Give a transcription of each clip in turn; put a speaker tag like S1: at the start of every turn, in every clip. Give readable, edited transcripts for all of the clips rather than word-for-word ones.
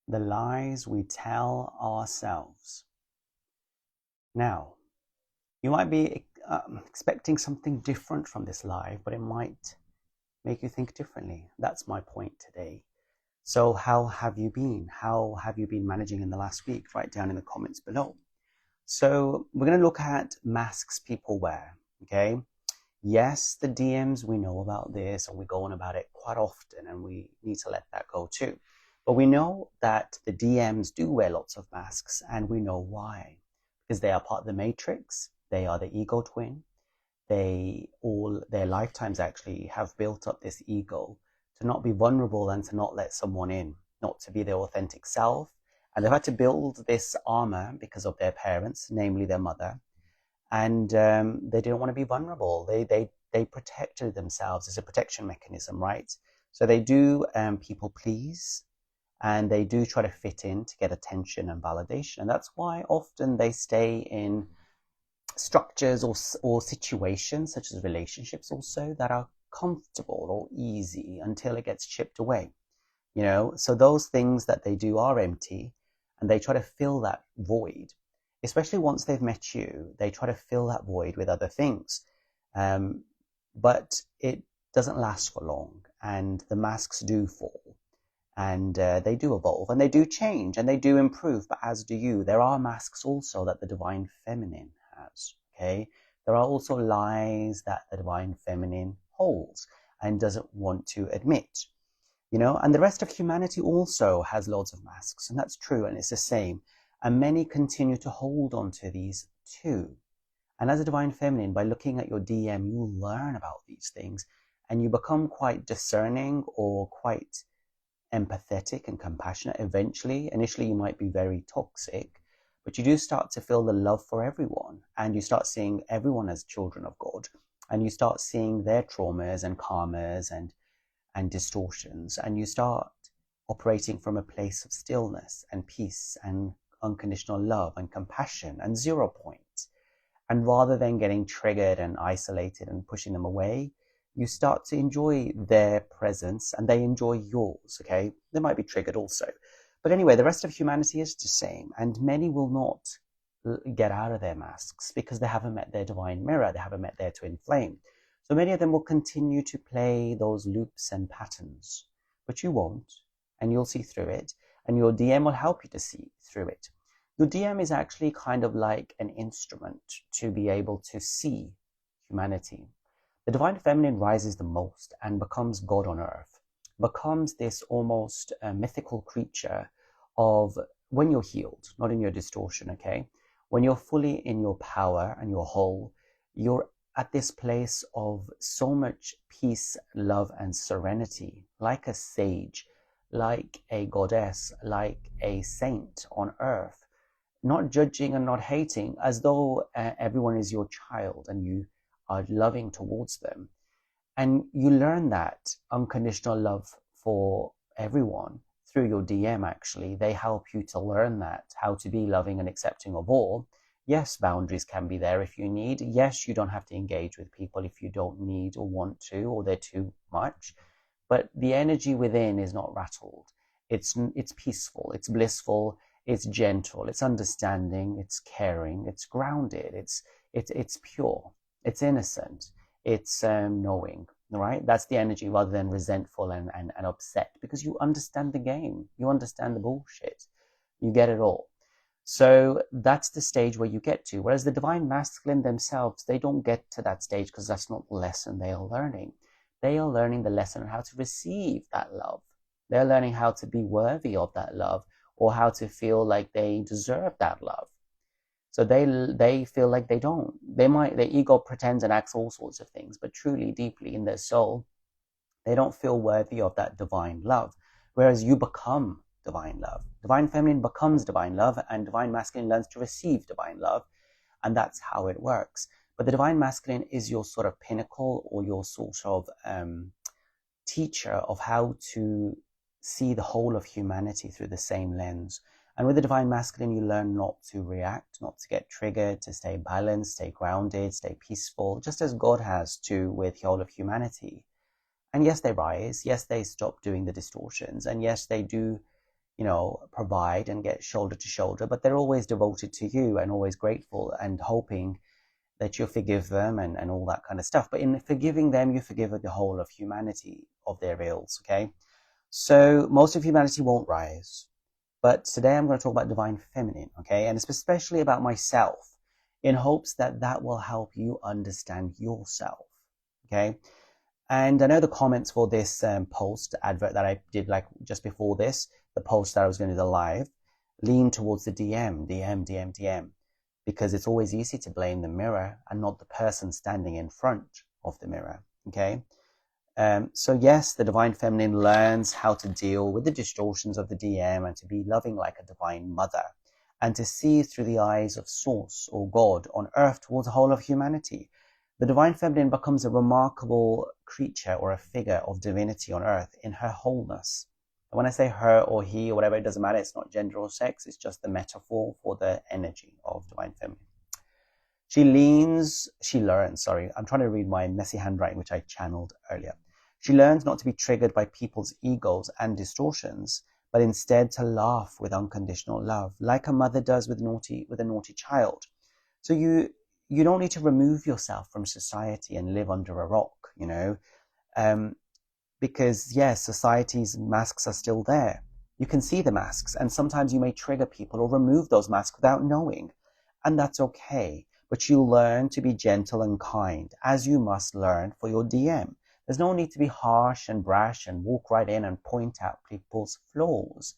S1: the lies we tell ourselves. Now, you might be expecting something different from this live, but it might make you think differently. That's my point today. So how have you been? How have you been managing in the last week? Write down in the comments below. So we're going to look at masks people wear, okay? Yes, the DMs, we know about this and we go on about it quite often, and we need to let that go too. But we know that the DMs do wear lots of masks, and we know why. Because they are part of the matrix, they are the ego twin, they all, their lifetimes actually have built up this ego to not be vulnerable and to not let someone in, not to be their authentic self. And they've had to build this armor because of their parents, namely their mother. And they didn't want to be vulnerable. They protected themselves as a protection mechanism, right? So they do people please, and they do try to fit in to get attention and validation. And that's why often they stay in structures or situations, such as relationships also, that are comfortable or easy until it gets chipped away. So those things that they do are empty, and they try to fill that void. Especially once they've met you, they try to fill that void with other things. But it doesn't last for long, and the masks do fall, and they do evolve, and they do change, and they do improve, but as do you. There are masks also that the divine feminine has, okay? There are also lies that the divine feminine holds and doesn't want to admit, and the rest of humanity also has loads of masks, and that's true, and it's the same. And many continue to hold on to these too. And as a divine feminine, by looking at your DM, you learn about these things, and you become quite discerning or quite empathetic and compassionate eventually. Initially, you might be very toxic, but you do start to feel the love for everyone, and you start seeing everyone as children of God, and you start seeing their traumas and karmas and distortions, and you start operating from a place of stillness and peace and unconditional love and compassion and 0 point. And rather than getting triggered and isolated and pushing them away, you start to enjoy their presence and they enjoy yours, okay? They might be triggered also. But anyway, the rest of humanity is the same, and many will not get out of their masks because they haven't met their divine mirror, they haven't met their twin flame. So many of them will continue to play those loops and patterns, but you won't, and you'll see through it, and your DM will help you to see through it. Your DM is actually kind of like an instrument to be able to see humanity. The divine feminine rises the most and becomes God on earth, becomes this almost mythical creature of when you're healed, not in your distortion, okay? When you're fully in your power and your whole, you're at this place of so much peace, love, and serenity, like a sage, like a goddess, like a saint on earth, not judging and not hating, as though everyone is your child and you are loving towards them. And you learn that unconditional love for everyone through your DM, actually. They help you to learn that, how to be loving and accepting of all. Yes, boundaries can be there if you need. Yes, you don't have to engage with people if you don't need or want to, or they're too much. But the energy within is not rattled. It's peaceful, it's blissful, it's gentle, it's understanding, it's caring, it's grounded, it's pure, it's innocent, it's knowing, right? That's the energy, rather than resentful and upset, because you understand the game, you understand the bullshit, you get it all. So that's the stage where you get to. Whereas the divine masculine themselves, they don't get to that stage because that's not the lesson they are learning. They are learning the lesson on how to receive that love. They're learning how to be worthy of that love, or how to feel like they deserve that love. So they feel like they don't. Their ego pretends and acts all sorts of things, but truly, deeply in their soul, they don't feel worthy of that divine love. Whereas you become divine love. Divine feminine becomes divine love, and divine masculine learns to receive divine love. And that's how it works. But the divine masculine is your sort of pinnacle, or your sort of teacher of how to see the whole of humanity through the same lens. And with the divine masculine, you learn not to react, not to get triggered, to stay balanced, stay grounded, stay peaceful, just as God has to with the whole of humanity. And yes, they rise. Yes, they stop doing the distortions. And yes, they do provide and get shoulder to shoulder, but they're always devoted to you and always grateful and hoping that you forgive them and all that kind of stuff. But in forgiving them, you forgive the whole of humanity of their ills, okay? So most of humanity won't rise. But today I'm going to talk about divine feminine, okay? And it's especially about myself in hopes that that will help you understand yourself, okay? And I know the comments for this post advert that I did like just before this, the post that I was going to do the live, lean towards the DM, because it's always easy to blame the mirror and not the person standing in front of the mirror, okay? So yes, the divine feminine learns how to deal with the distortions of the DM and to be loving like a divine mother and to see through the eyes of source or God on earth towards the whole of humanity. The divine feminine becomes a remarkable creature or a figure of divinity on earth in her wholeness. And when I say her or he or whatever, it doesn't matter. It's not gender or sex. It's just the metaphor for the energy of divine feminine. She learns, I'm trying to read my messy handwriting, which I channeled earlier. She learns not to be triggered by people's egos and distortions, but instead to laugh with unconditional love, like a mother does with a naughty child. So you don't need to remove yourself from society and live under a rock, because yes, society's masks are still there. You can see the masks, and sometimes you may trigger people or remove those masks without knowing, and that's okay. But you learn to be gentle and kind, as you must learn for your DM. There's no need to be harsh and brash and walk right in and point out people's flaws.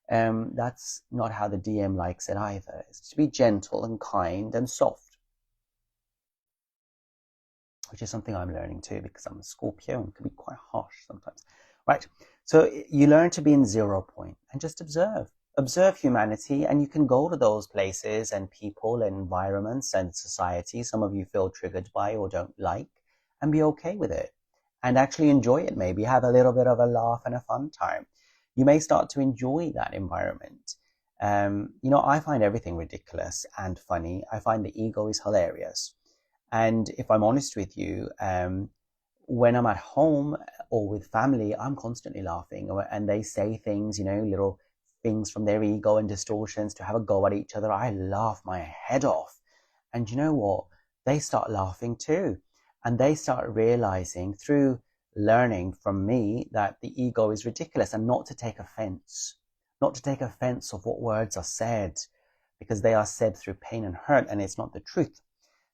S1: That's not how the DM likes it either. It's to be gentle and kind and soft, which is something I'm learning too, because I'm a Scorpio and can be quite harsh sometimes. Right, so you learn to be in 0 point and just observe humanity, and you can go to those places and people and environments and society some of you feel triggered by or don't like, and be okay with it and actually enjoy it. Maybe have a little bit of a laugh and a fun time. You may start to enjoy that environment. I find everything ridiculous and funny. I find the ego is hilarious. And if I'm honest with you, when I'm at home or with family, I'm constantly laughing, and they say things, little things from their ego and distortions to have a go at each other. I laugh my head off. And you know what? They start laughing too. And they start realizing through learning from me that the ego is ridiculous, and not to take offense of what words are said, because they are said through pain and hurt, and it's not the truth.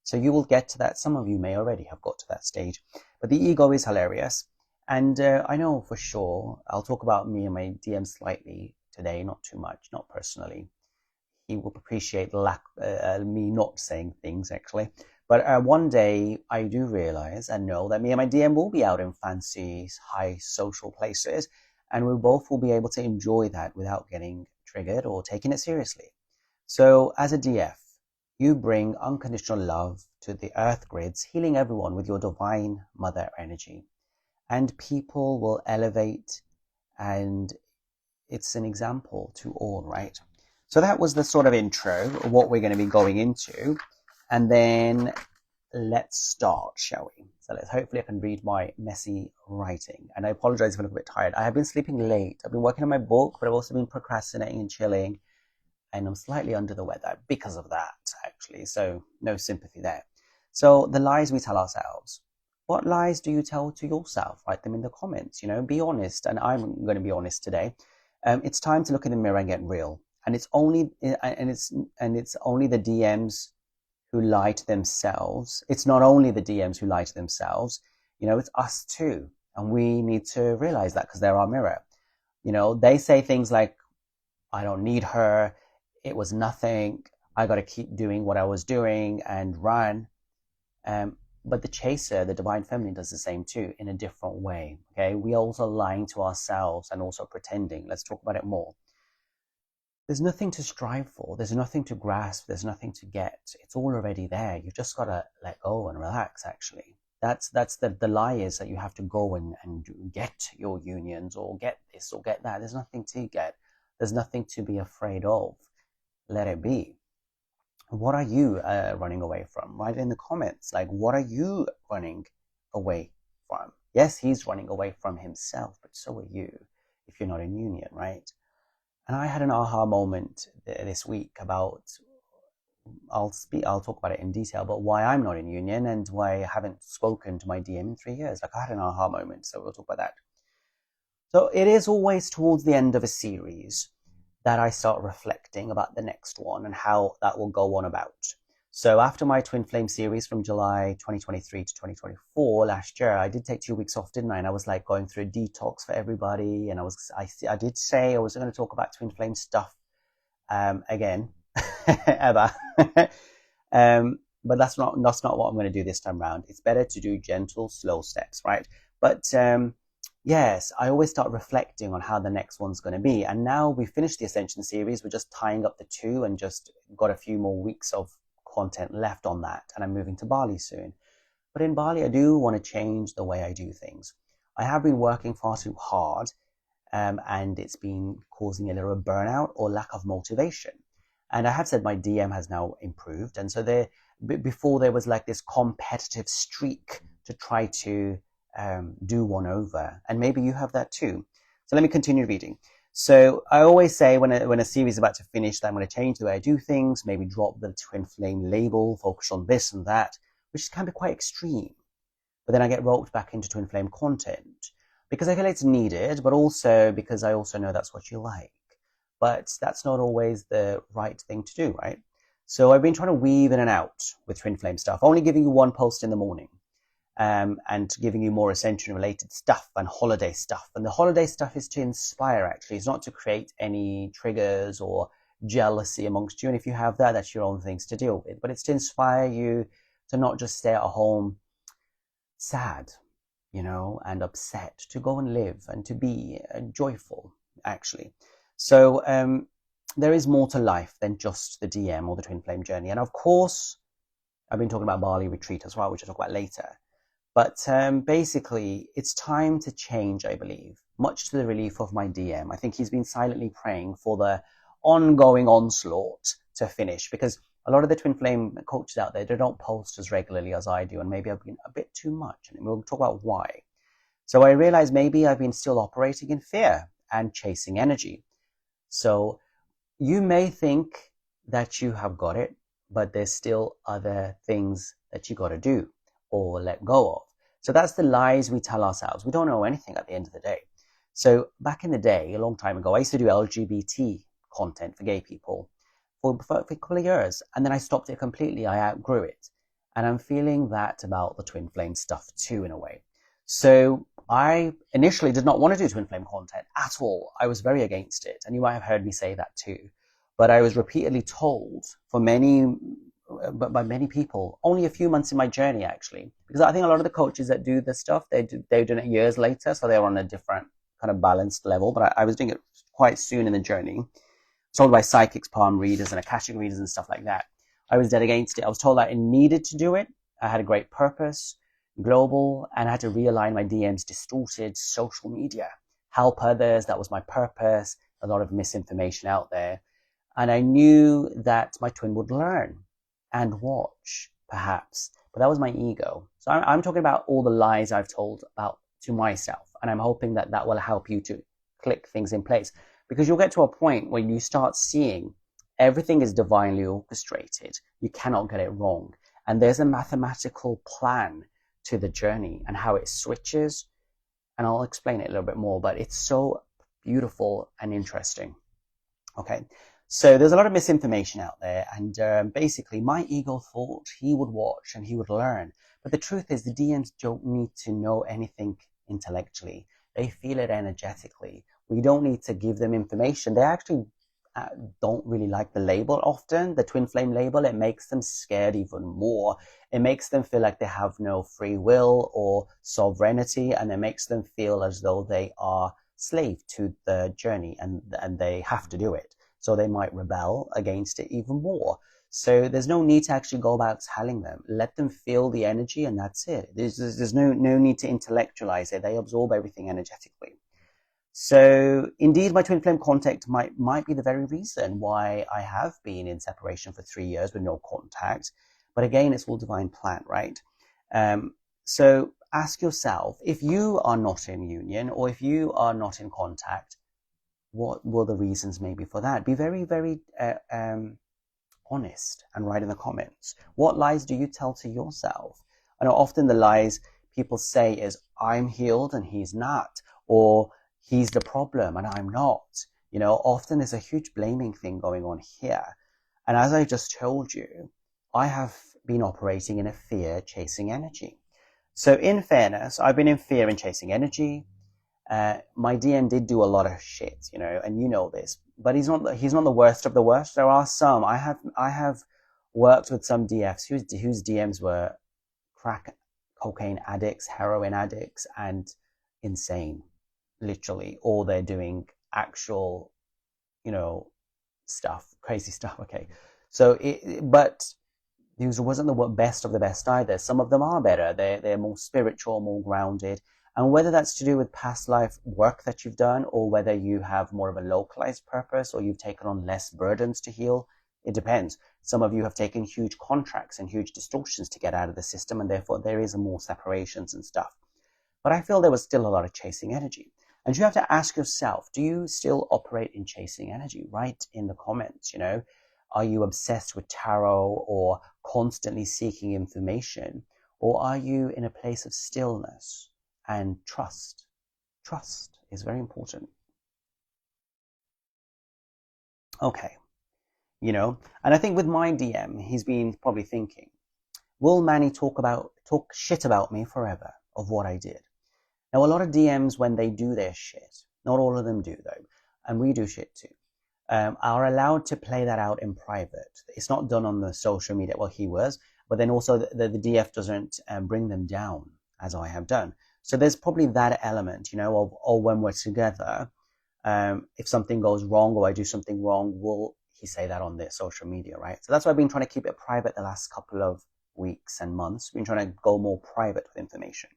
S1: So you will get to that. Some of you may already have got to that stage, but the ego is hilarious. And I know for sure, I'll talk about me and my DM slightly today, not too much, not personally. He will appreciate me not saying things, actually. But one day I do realize and know that me and my DM will be out in fancy, high social places, and we both will be able to enjoy that without getting triggered or taking it seriously. So as a DF, you bring unconditional love to the earth grids, healing everyone with your divine mother energy. And people will elevate, and it's an example to all, right? So that was the sort of intro of what we're going to be going into. And then let's start, shall we? So hopefully I can read my messy writing. And I apologize if I'm a little bit tired. I have been sleeping late. I've been working on my book, but I've also been procrastinating and chilling. And I'm slightly under the weather because of that, actually. So no sympathy there. So the lies we tell ourselves. What lies do you tell to yourself? Write them in the comments, be honest. And I'm going to be honest today. It's time to look in the mirror and get real. And it's only the DMs who lie to themselves. It's not only the DMs who lie to themselves. It's us too. And we need to realize that, because they're our mirror. They say things like, I don't need her. It was nothing. I got to keep doing what I was doing and run. But the chaser, the divine feminine, does the same too, in a different way. Okay, we also lying to ourselves and also pretending. Let's talk about it more. There's nothing to strive for. There's nothing to grasp. There's nothing to get. It's all already there. You've just got to let go and relax, actually. That's the lie, is that you have to go and get your unions or get this or get that. There's nothing to get. There's nothing to be afraid of. Let it be. What are you running away from? Write it in the comments. Like, what are you running away from? Yes, he's running away from himself, but so are you if you're not in union, right? And I had an aha moment this week about, I'll talk about it in detail, but why I'm not in union and why I haven't spoken to my DM in 3 years. Like, I had an aha moment, so we'll talk about that. So it is always towards the end of a series that I start reflecting about the next one and how that will go on about. So after my Twin Flame series from July 2023 to 2024 last year, I did take 2 weeks off, didn't I? And I was like going through a detox for everybody. And I did say I was going to talk about Twin Flame stuff again, ever. But that's not what I'm going to do this time around. It's better to do gentle, slow steps, right? But yes, I always start reflecting on how the next one's going to be. And now we've finished the Ascension series. We're just tying up the two and just got a few more weeks of content left on that. And I'm moving to Bali soon. But in Bali, I do want to change the way I do things. I have been working far too hard, and it's been causing a little burnout or lack of motivation. And I have said my DM has now improved. And so before there was like this competitive streak to try to do one over. And maybe you have that too. So let me continue reading. So I always say when a series is about to finish that I'm going to change the way I do things, maybe drop the Twin Flame label, focus on this and that, which can be quite extreme. But then I get roped back into Twin Flame content because I feel it's needed, but also because I also know that's what you like. But that's not always the right thing to do, right? So I've been trying to weave in and out with Twin Flame stuff, only giving you one post in the morning. And giving you more ascension related stuff and holiday stuff. And the holiday stuff is to inspire, actually. It's not to create any triggers or jealousy amongst you. And if you have that, that's your own things to deal with. But it's to inspire you to not just stay at home sad, and upset, to go and live and to be joyful, actually. So there is more to life than just the DM or the Twin Flame journey. And of course, I've been talking about Bali retreat as well, which I'll talk about later. But basically, it's time to change, I believe, much to the relief of my DM. I think he's been silently praying for the ongoing onslaught to finish, because a lot of the Twin Flame coaches out there, they don't post as regularly as I do, and maybe I've been a bit too much, and we'll talk about why. So I realized maybe I've been still operating in fear and chasing energy. So you may think that you have got it, but there's still other things that you got to do or let go of. So that's the lies we tell ourselves. We don't know anything at the end of the day. So back in the day, a long time ago, I used to do LGBT content for gay people for a couple of years. And then I stopped it completely. I outgrew it. And I'm feeling that about the Twin Flame stuff too, in a way. So I initially did not want to do Twin Flame content at all. I was very against it. And you might have heard me say that too. But I was repeatedly told by many people, only a few months in my journey, actually, because I think a lot of the coaches that do this stuff, they're doing it years later, so they're on a different kind of balanced level. But I was doing it quite soon in the journey, told by psychics, palm readers, and Akashic readers and stuff like that. I was dead against it. I was told that I needed to do it. I had a great purpose, global, and I had to realign my DM's distorted social media, help others. That was my purpose. A lot of misinformation out there. And I knew that my twin would learn and watch, perhaps. But that was my ego. So I'm talking about all the lies I've told about to myself. And I'm hoping that that will help you to click things in place. Because you'll get to a point where you start seeing everything is divinely orchestrated. You cannot get it wrong. And there's a mathematical plan to the journey and how it switches. And I'll explain it a little bit more, but it's so beautiful and interesting. Okay. So there's a lot of misinformation out there, and basically my ego thought he would watch and he would learn. But the truth is the DMs don't need to know anything intellectually. They feel it energetically. We don't need to give them information. They actually don't really like the label often, the Twin Flame label. It makes them scared even more. It makes them feel like they have no free will or sovereignty, and it makes them feel as though they are slave to the journey and they have to do it. So they might rebel against it even more. So there's no need to actually go about telling them. Let them feel the energy, and that's it. There's no need to intellectualize it. They absorb everything energetically. So indeed, my Twin Flame contact might be the very reason why I have been in separation for 3 years with no contact. But again, it's all divine plan, right? So ask yourself, if you are not in union or if you are not in contact, what were the reasons maybe for that? Be very, very honest and write in the comments. What lies do you tell to yourself? I know often the lies people say is, I'm healed and he's not, or he's the problem and I'm not. You know, often there's a huge blaming thing going on here. And as I just told you, I have been operating in a fear chasing energy. So in fairness, I've been in fear and chasing energy. My DM did do a lot of shit, you know, and you know this, but he's not the worst of the worst. There are some. I have worked with some DFs whose DMs were crack cocaine addicts, heroin addicts, and insane, literally, or they're doing actual, you know, stuff, crazy stuff. Okay, so but these wasn't the best of the best either. Some of them are better. They're more spiritual, more grounded. And whether that's to do with past life work that you've done, or whether you have more of a localized purpose, or you've taken on less burdens to heal, it depends. Some of you have taken huge contracts and huge distortions to get out of the system, and therefore there is more separations and stuff. But I feel there was still a lot of chasing energy. And you have to ask yourself, do you still operate in chasing energy? Write in the comments, you know, are you obsessed with tarot or constantly seeking information? Or are you in a place of stillness and trust? Trust is very important. Okay, you know, and I think with my DM, he's been probably thinking, will Manny talk shit about me forever of what I did? Now, a lot of DMs, when they do their shit, not all of them do though, and we do shit too, are allowed to play that out in private. It's not done on the social media. Well, he was, but then also the DF doesn't bring them down as I have done. So there's probably that element, you know, of, oh, when we're together, if something goes wrong or I do something wrong, will he say that on their social media, right? So that's why I've been trying to keep it private the last couple of weeks and months. We've been trying to go more private with information.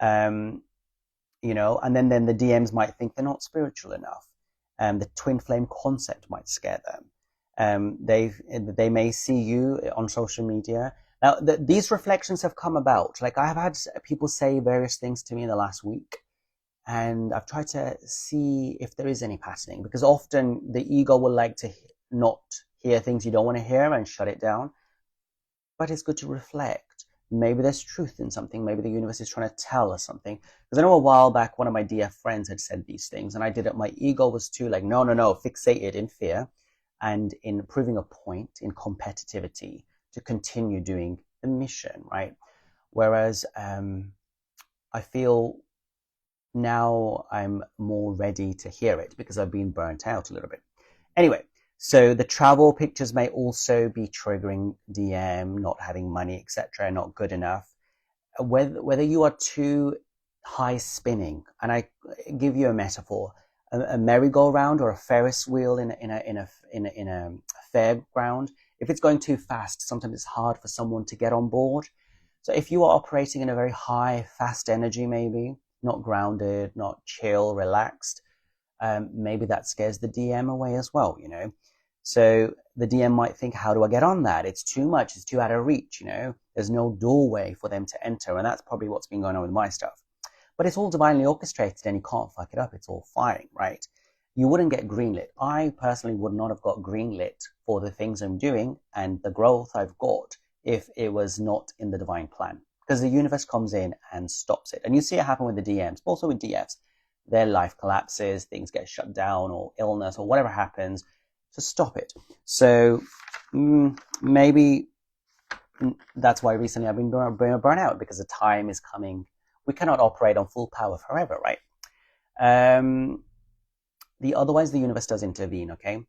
S1: You know, and then the DMs might think they're not spiritual enough. The twin flame concept might scare them. They may see you on social media. Now, these reflections have come about. Like, I have had people say various things to me in the last week, and I've tried to see if there is any patterning, because often the ego will like to not hear things you don't want to hear and shut it down. But it's good to reflect. Maybe there's truth in something. Maybe the universe is trying to tell us something. Because I know a while back, one of my dear friends had said these things, and I did it. My ego was too like, no, fixated in fear and in proving a point, in competitivity, to continue doing the mission, right? Whereas I feel now I'm more ready to hear it because I've been burnt out a little bit. Anyway, so the travel pictures may also be triggering DM, not having money, etc., not good enough. Whether you are too high spinning, and I give you a metaphor, a merry-go-round or a Ferris wheel in a fairground. If it's going too fast, sometimes it's hard for someone to get on board. So if you are operating in a very high, fast energy, maybe not grounded, not chill, relaxed, maybe that scares the DM away as well, you know. So the DM might think, how do I get on that? It's too much, it's too out of reach, you know. There's no doorway for them to enter, and that's probably what's been going on with my stuff. But it's all divinely orchestrated and you can't fuck it up. It's all fine, right? You wouldn't get greenlit. I personally would not have got greenlit for the things I'm doing and the growth I've got if it was not in the divine plan. Because the universe comes in and stops it. And you see it happen with the DMs, but also with DFs. Their life collapses, things get shut down, or illness, or whatever happens to stop it. So maybe that's why recently I've been burnt out, because the time is coming. We cannot operate on full power forever, right? Otherwise, the universe does intervene, okay?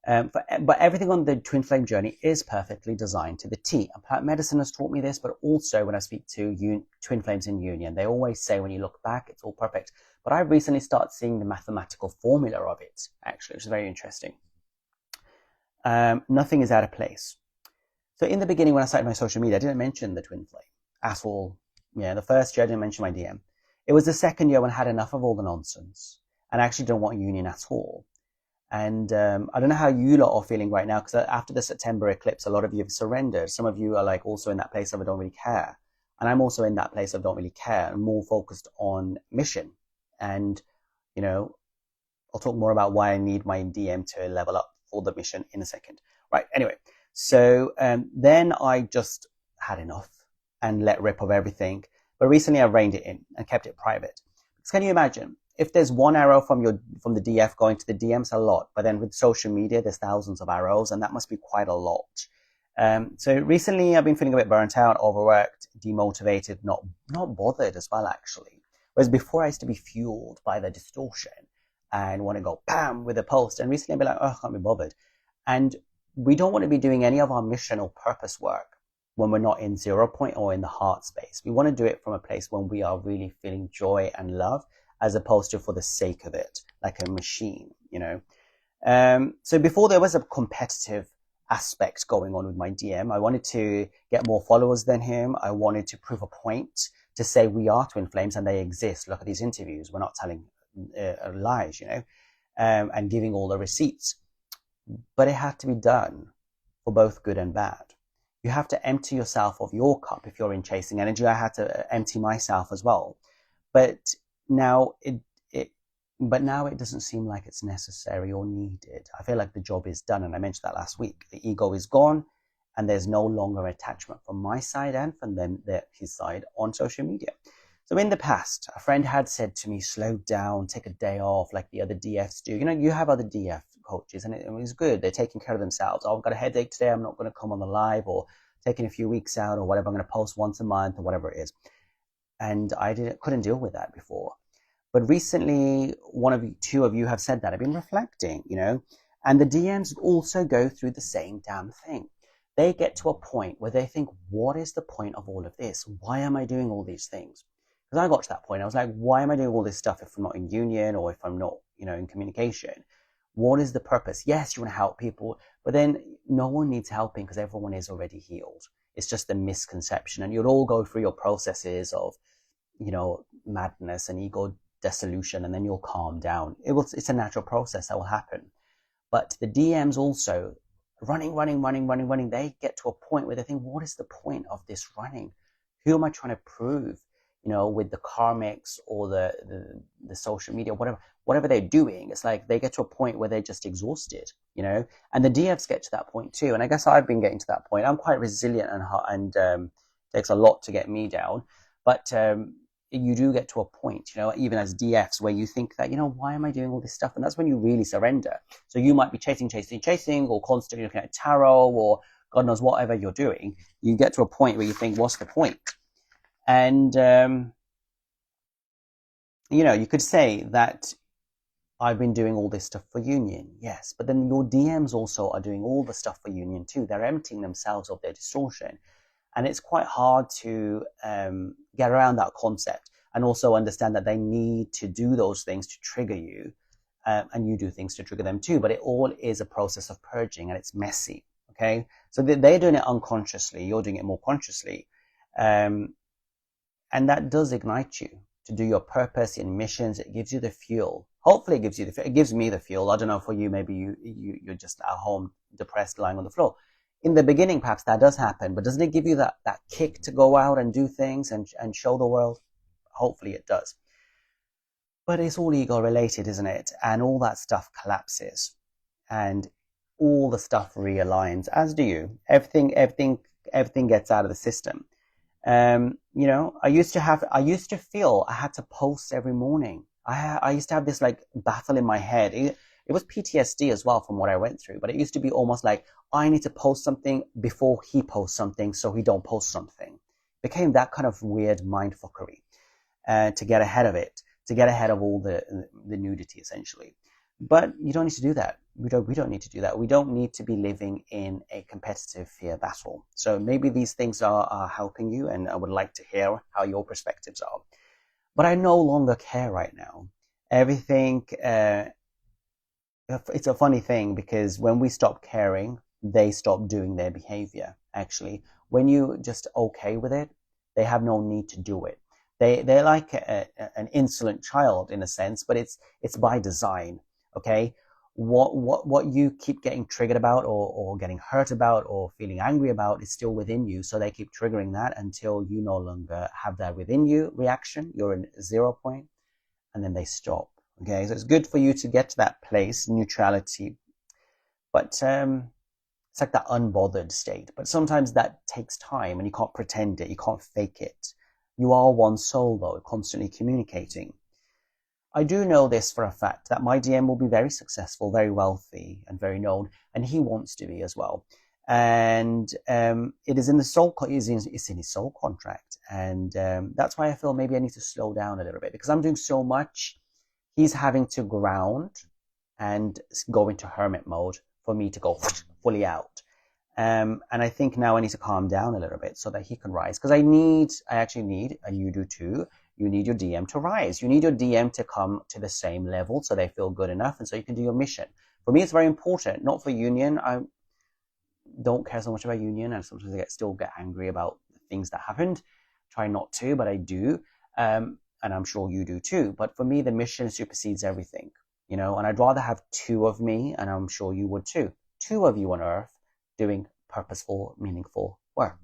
S1: But everything on the twin flame journey is perfectly designed to the T. And plant medicine has taught me this, but also when I speak to twin flames in union, they always say when you look back, it's all perfect. But I recently started seeing the mathematical formula of it, actually, which is very interesting. Nothing is out of place. So in the beginning, when I started my social media, I didn't mention the twin flame at all. Yeah, the first year I didn't mention my DM. It was the second year when I had enough of all the nonsense and I actually don't want union at all. And I don't know how you lot are feeling right now, because after the September eclipse, a lot of you have surrendered. Some of you are like also in that place of I don't really care. And I'm also in that place of don't really care. I'm more focused on mission and, you know, I'll talk more about why I need my DM to level up for the mission in a second. Right, anyway, so then I just had enough and let rip of everything. But recently I reined it in and kept it private. Because can you imagine, if there's one arrow from the DF going to the DMs, a lot. But then with social media, there's thousands of arrows, and that must be quite a lot. So recently I've been feeling a bit burnt out, overworked, demotivated, not bothered as well, actually. Whereas before I used to be fueled by the distortion and want to go bam with a post. And recently I've been like, oh, I can't be bothered. And we don't want to be doing any of our mission or purpose work when we're not in 0 point or in the heart space. We want to do it from a place when we are really feeling joy and love, as opposed to for the sake of it, like a machine, you know. So before there was a competitive aspect going on with my DM. I wanted to get more followers than him. I wanted to prove a point to say we are twin flames and they exist. Look at these interviews. We're not telling lies, you know, and giving all the receipts. But it had to be done for both good and bad. You have to empty yourself of your cup if you're in chasing energy. I had to empty myself as well. But now it doesn't seem like it's necessary or needed. I feel like the job is done, and I mentioned that last week. The ego is gone, and there's no longer attachment from my side and from his side on social media. So in the past, a friend had said to me, slow down, take a day off like the other DFs do. You know, you have other DF coaches, and it was good. They're taking care of themselves. Oh, I've got a headache today. I'm not going to come on the live, or taking a few weeks out, or whatever. I'm going to post once a month, or whatever it is. And I couldn't deal with that before. But recently, two of you have said that. I've been reflecting, you know, and the DMs also go through the same damn thing. They get to a point where they think, what is the point of all of this? Why am I doing all these things? Because I got to that point. I was like, why am I doing all this stuff if I'm not in union or if I'm not, you know, in communication? What is the purpose? Yes, you want to help people, but then no one needs helping because everyone is already healed. It's just a misconception. And you'll all go through your processes of, you know, madness and ego dissolution, and then you'll calm down. It's a natural process that will happen. But the DMs also running, they get to a point where they think, what is the point of this running? Who am I trying to prove? You know, with the karmics or the social media, whatever they're doing, it's like they get to a point where they're just exhausted, you know, and the DFs get to that point too. And I guess I've been getting to that point. I'm quite resilient and takes a lot to get me down. But you do get to a point, you know, even as DFs, where you think that, you know, why am I doing all this stuff? And that's when you really surrender. So you might be chasing, or constantly looking at tarot or God knows whatever you're doing. You get to a point where you think, what's the point? And, you know, you could say that I've been doing all this stuff for union. Yes, but then your DMs also are doing all the stuff for union too. They're emptying themselves of their distortion. And it's quite hard to get around that concept and also understand that they need to do those things to trigger you, and you do things to trigger them too. But it all is a process of purging, and it's messy, okay? So they're doing it unconsciously. You're doing it more consciously. And that does ignite you to do your purpose in missions. It gives you the fuel. Hopefully it gives me the fuel. I don't know, for you, maybe you're just at home, depressed, lying on the floor. In the beginning, perhaps that does happen, but doesn't it give you that kick to go out and do things and show the world? Hopefully it does. But it's all ego related, isn't it? And all that stuff collapses and all the stuff realigns, as do you. Everything gets out of the system. You know, I used to feel I had to post every morning. I used to have this like battle in my head. It was PTSD as well from what I went through, but it used to be almost like I need to post something before he posts something so he don't post something. It became that kind of weird mindfuckery to get ahead of it, to get ahead of all the nudity essentially. But you don't need to do that. We don't need to do that. We don't need to be living in a competitive fear battle. So maybe these things are helping you, and I would like to hear how your perspectives are. But I no longer care right now. Everything, it's a funny thing because when we stop caring, they stop doing their behavior. Actually, when you just okay with it, they have no need to do it. They're like an insolent child in a sense, but it's by design. Okay, what you keep getting triggered about or getting hurt about or feeling angry about is still within you. So they keep triggering that until you no longer have that within you reaction. You're in 0 point, and then they stop. Okay, so it's good for you to get to that place, neutrality, but it's like that unbothered state. But sometimes that takes time and you can't pretend it, you can't fake it. You are one soul though, constantly communicating. I do know this for a fact that my DM will be very successful, very wealthy, and very known, and he wants to be as well. And it is in the soul, it's in his soul contract, and that's why I feel maybe I need to slow down a little bit because I'm doing so much. He's having to ground and go into hermit mode for me to go fully out. And I think now I need to calm down a little bit so that he can rise. Because I actually need, and you do too, you need your DM to rise. You need your DM to come to the same level so they feel good enough and so you can do your mission. For me, it's very important, not for union. I don't care so much about union, and sometimes I still get angry about things that happened. Try not to, but I do. And I'm sure you do too. But for me, the mission supersedes everything, and I'd rather have two of me, and I'm sure you would too. Two of you on Earth doing purposeful, meaningful work.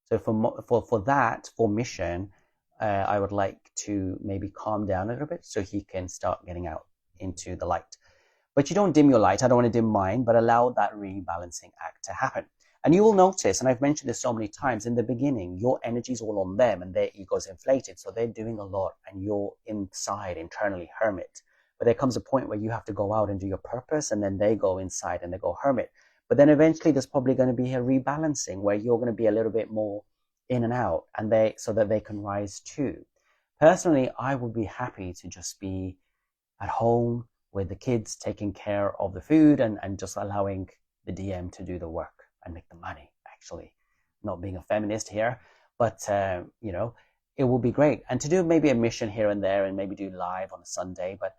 S1: So for mission, I would like to maybe calm down a little bit so he can start getting out into the light. But you don't dim your light. I don't want to dim mine, but allow that rebalancing act to happen. And you will notice, and I've mentioned this so many times, in the beginning, your energy is all on them and their ego's inflated. So they're doing a lot and you're inside, internally hermit. But there comes a point where you have to go out and do your purpose, and then they go inside and they go hermit. But then eventually there's probably going to be a rebalancing where you're going to be a little bit more in and out, and so that they can rise too. Personally, I would be happy to just be at home with the kids, taking care of the food and just allowing the DM to do the work and make the money, actually. Not being a feminist here, but, it will be great. And to do maybe a mission here and there and maybe do live on a Sunday, but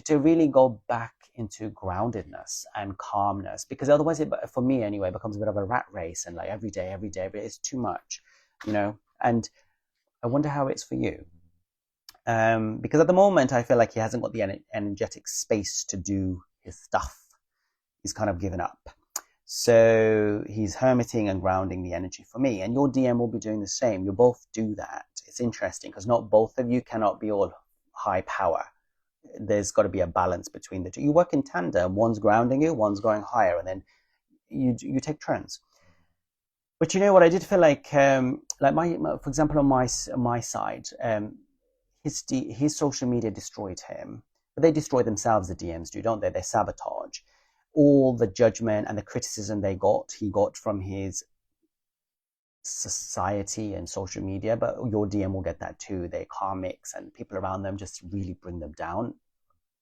S1: to really go back into groundedness and calmness, because otherwise for me anyway, becomes a bit of a rat race and like every day, it's too much, and I wonder how it's for you. Because at the moment, I feel like he hasn't got the energetic space to do his stuff. He's kind of given up. So he's hermiting and grounding the energy for me. And your DM will be doing the same. You both do that. It's interesting because not both of you cannot be all high power. There's got to be a balance between the two. You work in tandem. One's grounding you, one's going higher, and then you take turns. But you know what? I did feel like for example, on my side, his social media destroyed him. But they destroy themselves, the DMs do, don't they? They sabotage. All the judgment and the criticism he got from his society and social media, but your DM will get that too. They're karmics and people around them just really bring them down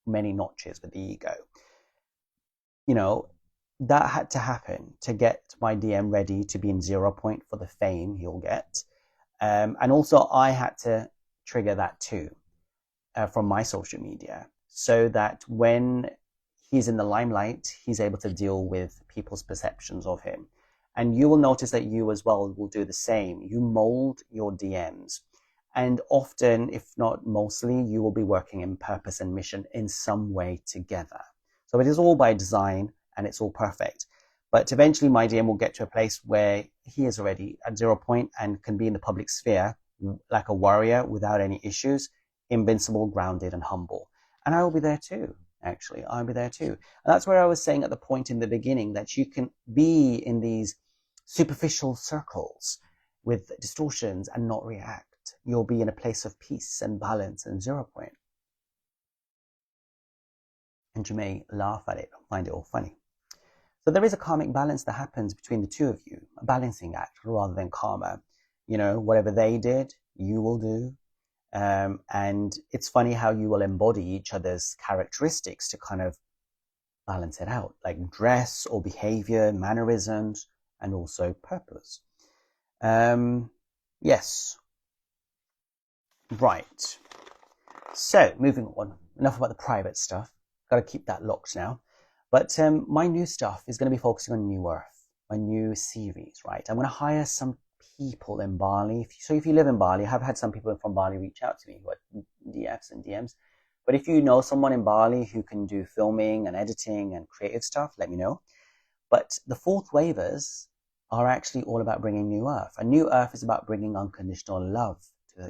S1: many notches with the ego. That had to happen to get my DM ready to be in 0 point for the fame he'll get. And also I had to trigger that too from my social media so that when he's in the limelight, he's able to deal with people's perceptions of him. And you will notice that you as well will do the same. You mold your DMs. And often, if not mostly, you will be working in purpose and mission in some way together. So it is all by design and it's all perfect. But eventually my DM will get to a place where he is already at 0 point and can be in the public sphere like a warrior without any issues, invincible, grounded, and humble. And I will be there too. Actually, I'll be there too. And that's where I was saying at the point in the beginning that you can be in these superficial circles with distortions and not react. You'll be in a place of peace and balance and 0 point. And you may laugh at it or find it all funny. So there is a karmic balance that happens between the two of you, a balancing act rather than karma. Whatever they did, you will do. And it's funny how you will embody each other's characteristics to kind of balance it out, like dress or behavior, mannerisms, and also purpose. Yes. Right. So, moving on. Enough about the private stuff. Got to keep that locked now. But my new stuff is going to be focusing on New Earth, my new series, right? I'm going to hire some people in Bali. So if you live in Bali, I've had some people from Bali reach out to me who are DFs and DMs. But if you know someone in Bali who can do filming and editing and creative stuff, let me know. But the fourth waivers are actually all about bringing New Earth. And New Earth is about bringing unconditional love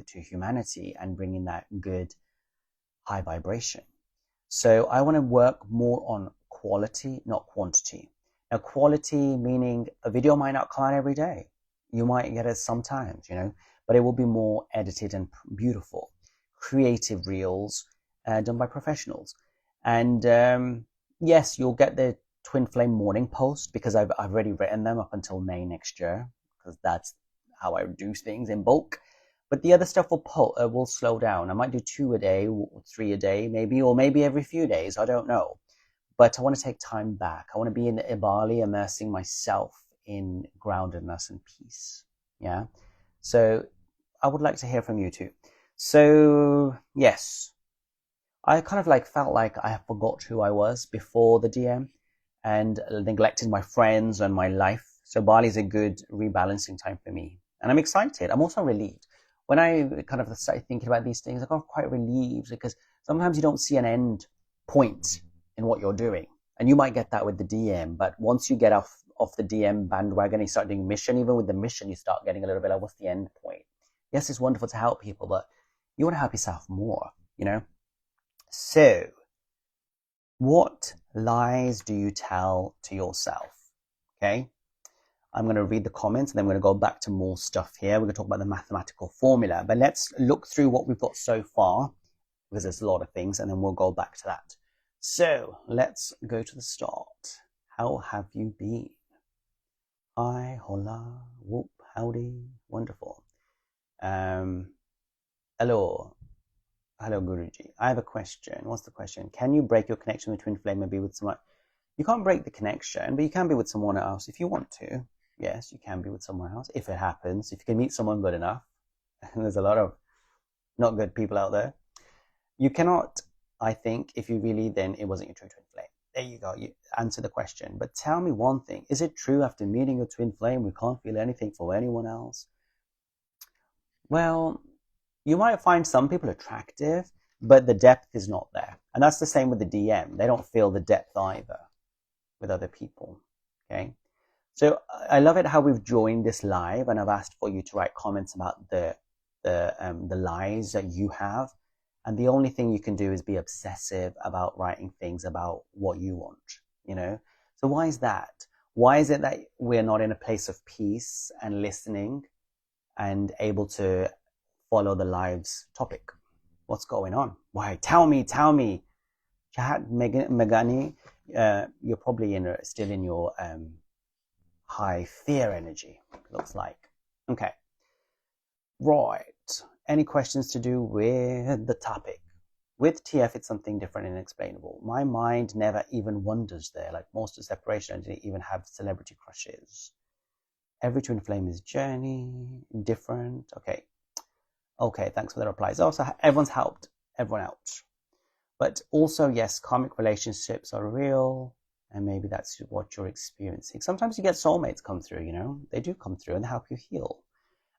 S1: to humanity and bringing that good high vibration. So I want to work more on quality, not quantity. Now, quality meaning a video might not come out every day. You might get it sometimes, but it will be more edited and beautiful. Creative reels done by professionals. And yes, you'll get the twin flame morning post because I've already written them up until May next year because that's how I do things in bulk. But the other stuff will slow down. I might do 2 a day, 3 a day, maybe, or maybe every few days. I don't know. But I want to take time back. I want to be in Bali, immersing myself in groundedness and peace. Yeah. So I would like to hear from you too. So yes, I kind of felt like I forgot who I was before the DM and neglected my friends and my life. So Bali is a good rebalancing time for me. And I'm excited. I'm also relieved. When I kind of started thinking about these things, I got quite relieved because sometimes you don't see an end point in what you're doing. And you might get that with the DM, but once you get off the DM bandwagon and you start doing mission, even with the mission, you start getting a little bit like, what's the end point? Yes, it's wonderful to help people, but you want to help yourself more, So, what lies do you tell to yourself? Okay, I'm going to read the comments and then we're going to go back to more stuff here. We're going to talk about the mathematical formula, but let's look through what we've got so far because there's a lot of things and then we'll go back to that. So let's go to the start. How have you been? Hi, hola, whoop, howdy, wonderful. Hello, Guruji. I have a question. What's the question? Can you break your connection with twin flame and be with someone? You can't break the connection, but you can be with someone else if you want to. Yes, you can be with someone else if it happens. If you can meet someone good enough, and there's a lot of not good people out there. You cannot, I think, if you really, then it wasn't your true twin flame. There you go. You answer the question. But tell me one thing. Is it true after meeting your twin flame, we can't feel anything for anyone else? Well, you might find some people attractive, but the depth is not there. And that's the same with the DM. They don't feel the depth either with other people. Okay. So I love it how we've joined this live and I've asked for you to write comments about the lies that you have. And the only thing you can do is be obsessive about writing things about what you want, So why is that? Why is it that we're not in a place of peace and listening and able to follow the live's topic? What's going on? Why? Tell me. Chahat Megani, you're probably still in your high fear energy, looks like. Okay. Right. Any questions to do with the topic? With TF, it's something different and inexplainable. My mind never even wanders there. Like most of separation, I didn't even have celebrity crushes. Every twin flame is journey, different. Okay, thanks for the replies. Also, everyone's helped everyone out. But also, yes, karmic relationships are real, and maybe that's what you're experiencing. Sometimes you get soulmates come through, They do come through and they help you heal.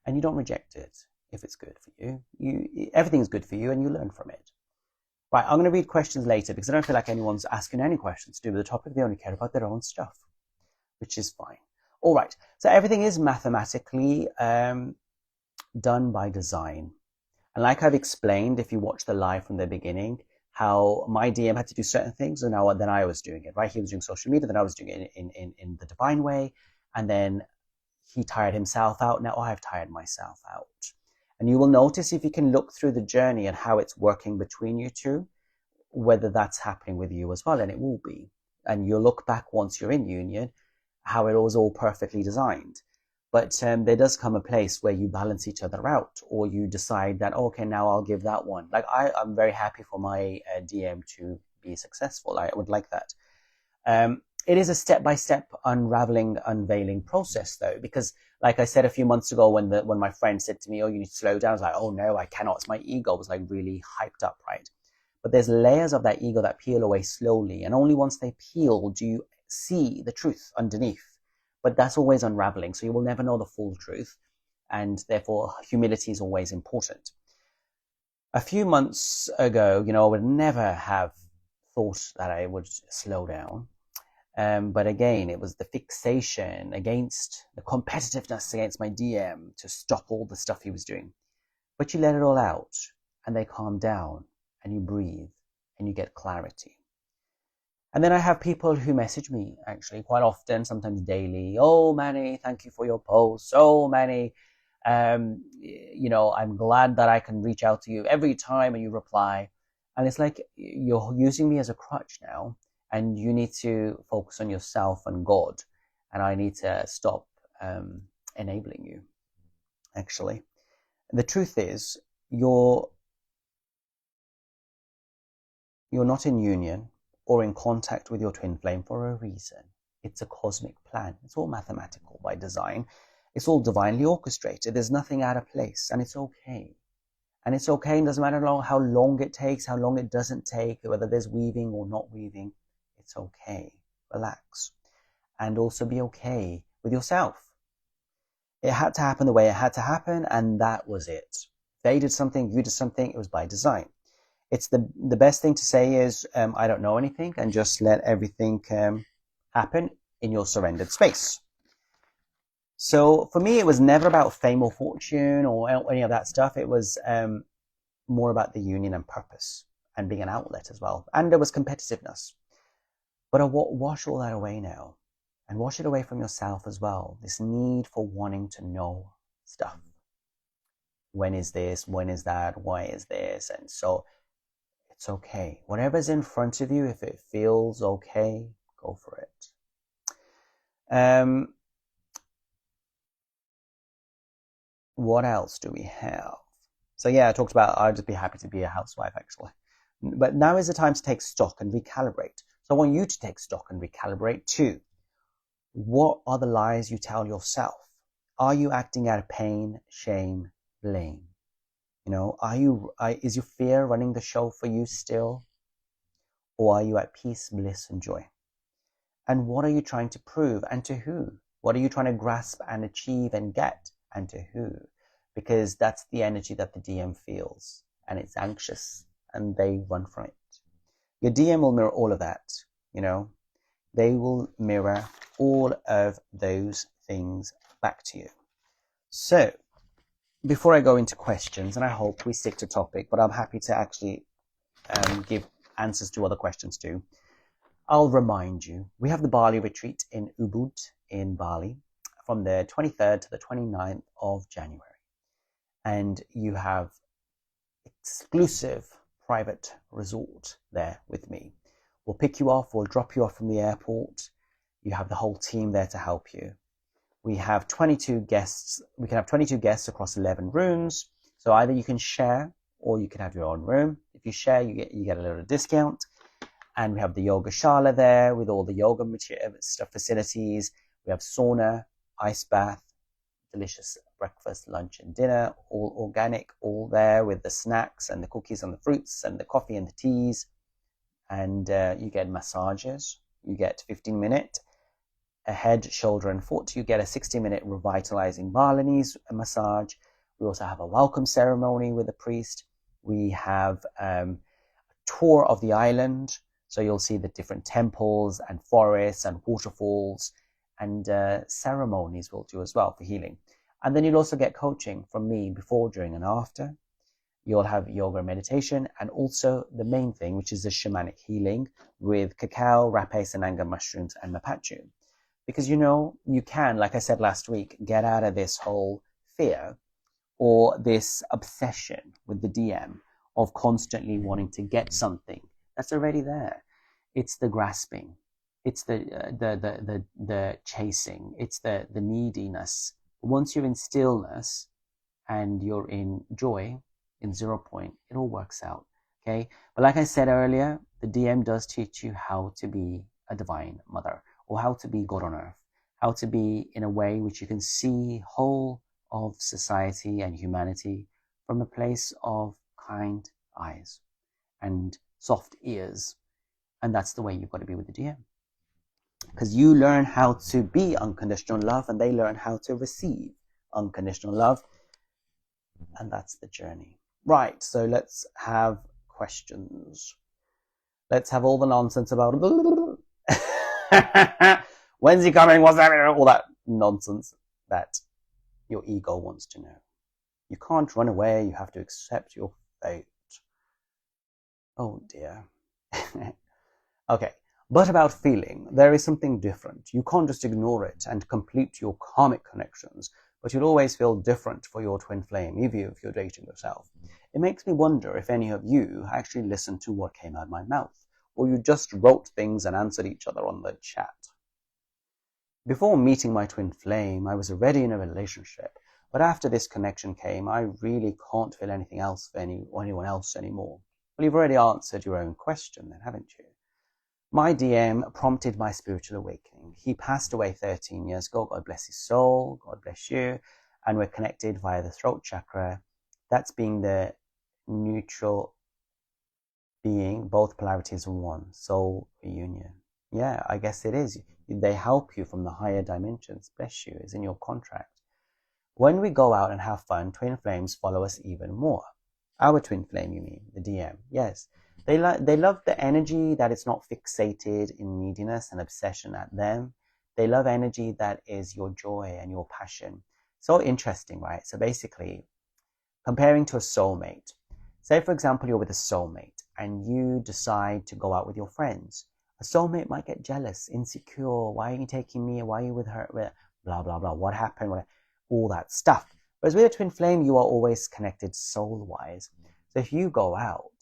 S1: And you don't reject it if it's good for you. Everything's good for you and you learn from it. Right, I'm going to read questions later because I don't feel like anyone's asking any questions to do with the topic. They only care about their own stuff, which is fine. All right, so everything is mathematically done by design. And like I've explained, if you watch the live from the beginning, how my DM had to do certain things and now then I was doing it, right? He was doing social media, then I was doing it in the divine way. And then he tired himself out. Now I've tired myself out. And you will notice if you can look through the journey and how it's working between you two, whether that's happening with you as well. And it will be. And you'll look back once you're in union, how it was all perfectly designed. But there does come a place where you balance each other out, or you decide that, okay, now I'll give that one. Like I'm very happy for my DM to be successful. I would like that. It is a step-by-step unraveling, unveiling process, though, because, like I said a few months ago, when my friend said to me, "Oh, you need to slow down," I was like, "Oh no, I cannot." My ego was like really hyped up, right? But there's layers of that ego that peel away slowly, and only once they peel do you see the truth underneath. But that's always unraveling, so you will never know the full truth, and therefore humility is always important. A few months ago, I would never have thought that I would slow down. But again, it was the fixation against the competitiveness against my DM to stop all the stuff he was doing. But you let it all out and they calmed down and you breathe and you get clarity. And then I have people who message me actually quite often, sometimes daily. Oh, Manny, thank you for your post. Oh, Manny, I'm glad that I can reach out to you every time and you reply. And it's like you're using me as a crutch now, and you need to focus on yourself and God. And I need to stop enabling you, actually. The truth is, you're not in union or in contact with your twin flame for a reason. It's a cosmic plan. It's all mathematical by design. It's all divinely orchestrated. There's nothing out of place, and it's okay. And it's okay. It doesn't matter how long it takes, how long it doesn't take, whether there's weaving or not weaving. It's okay. Relax. And also be okay with yourself. It had to happen the way it had to happen, and that was it. They did something, you did something, it was by design. It's the best thing to say is, I don't know anything, and just let everything happen in your surrendered space. So for me, it was never about fame or fortune or any of that stuff. It was more about the union and purpose and being an outlet as well. And there was competitiveness. But I wash all that away now, and wash it away from yourself as well. This need for wanting to know stuff. When is this? When is that? Why is this? And so it's okay. Whatever's in front of you, if it feels okay, go for it. What else do we have? So yeah, I talked about I'd just be happy to be a housewife, actually. But now is the time to take stock and recalibrate. So I want you to take stock and recalibrate too. What are the lies you tell yourself? Are you acting out of pain, shame, blame? Is your fear running the show for you still? Or are you at peace, bliss, and joy? And what are you trying to prove, and to who? What are you trying to grasp and achieve and get, and to who? Because that's the energy that the DM feels, and it's anxious, and they run from it. Your DM will mirror all of that, They will mirror all of those things back to you. So, before I go into questions, and I hope we stick to topic, but I'm happy to actually give answers to other questions too. I'll remind you, we have the Bali retreat in Ubud in Bali from the 23rd to the 29th of January. And you have exclusive private resort there with me. We'll pick you off, we'll drop you off from the airport. You have the whole team there to help you. We have 22 guests. We can have 22 guests across 11 rooms. So either you can share or you can have your own room. If you share, you get a little discount. And we have the yoga shala there with all the yoga stuff facilities. We have sauna, ice bath, delicious breakfast, lunch, and dinner, all organic, all there with the snacks and the cookies and the fruits and the coffee and the teas. And you get massages. You get 15-minute a head, shoulder, and foot. You get a 60-minute revitalizing Balinese massage. We also have a welcome ceremony with a priest. We have a tour of the island. So you'll see the different temples and forests and waterfalls, and ceremonies we'll do as well for healing. And then you'll also get coaching from me before, during, and after. You'll have yoga and meditation, and also the main thing, which is the shamanic healing with cacao, rapé, sananga mushrooms, and mapachu. Because you can, like I said last week, get out of this whole fear or this obsession with the DM of constantly wanting to get something that's already there. It's the grasping, it's the chasing, it's the neediness. Once you're in stillness and you're in joy, in 0 point, it all works out. Okay, but like I said earlier, the DM does teach you how to be a divine mother, or how to be God on earth, how to be in a way which you can see whole of society and humanity from a place of kind eyes and soft ears. And that's the way you've got to be with the DM. Because you learn how to be unconditional love, and they learn how to receive unconditional love. And that's the journey. Right, so let's have questions. Let's have all the nonsense about when's he coming, what's happening, all that nonsense that your ego wants to know. You can't run away, you have to accept your fate. Oh dear. Okay, but about feeling, there is something different. You can't just ignore it and complete your karmic connections, but you'll always feel different for your twin flame, even if you're dating yourself. It makes me wonder if any of you actually listened to what came out of my mouth, or you just wrote things and answered each other on the chat. Before meeting my twin flame, I was already in a relationship, but after this connection came, I really can't feel anything else for anyone else anymore. Well, you've already answered your own question then, haven't you? My DM prompted my spiritual awakening. He passed away 13 years ago. God bless his soul. God bless you. And we're connected via the throat chakra. That's being the neutral being, both polarities in one. Soul reunion. Yeah, I guess it is. They help you from the higher dimensions. Bless you. It's in your contract. When we go out and have fun, twin flames follow us even more. Our twin flame, you mean? The DM. Yes. They love the energy that is not fixated in neediness and obsession at them. They love energy that is your joy and your passion. So interesting, right? So basically, comparing to a soulmate. Say, for example, you're with a soulmate and you decide to go out with your friends. A soulmate might get jealous, insecure. Why are you taking me? Why are you with her? Blah, blah, blah. What happened? All that stuff. Whereas with a twin flame, you are always connected soul-wise. So if you go out,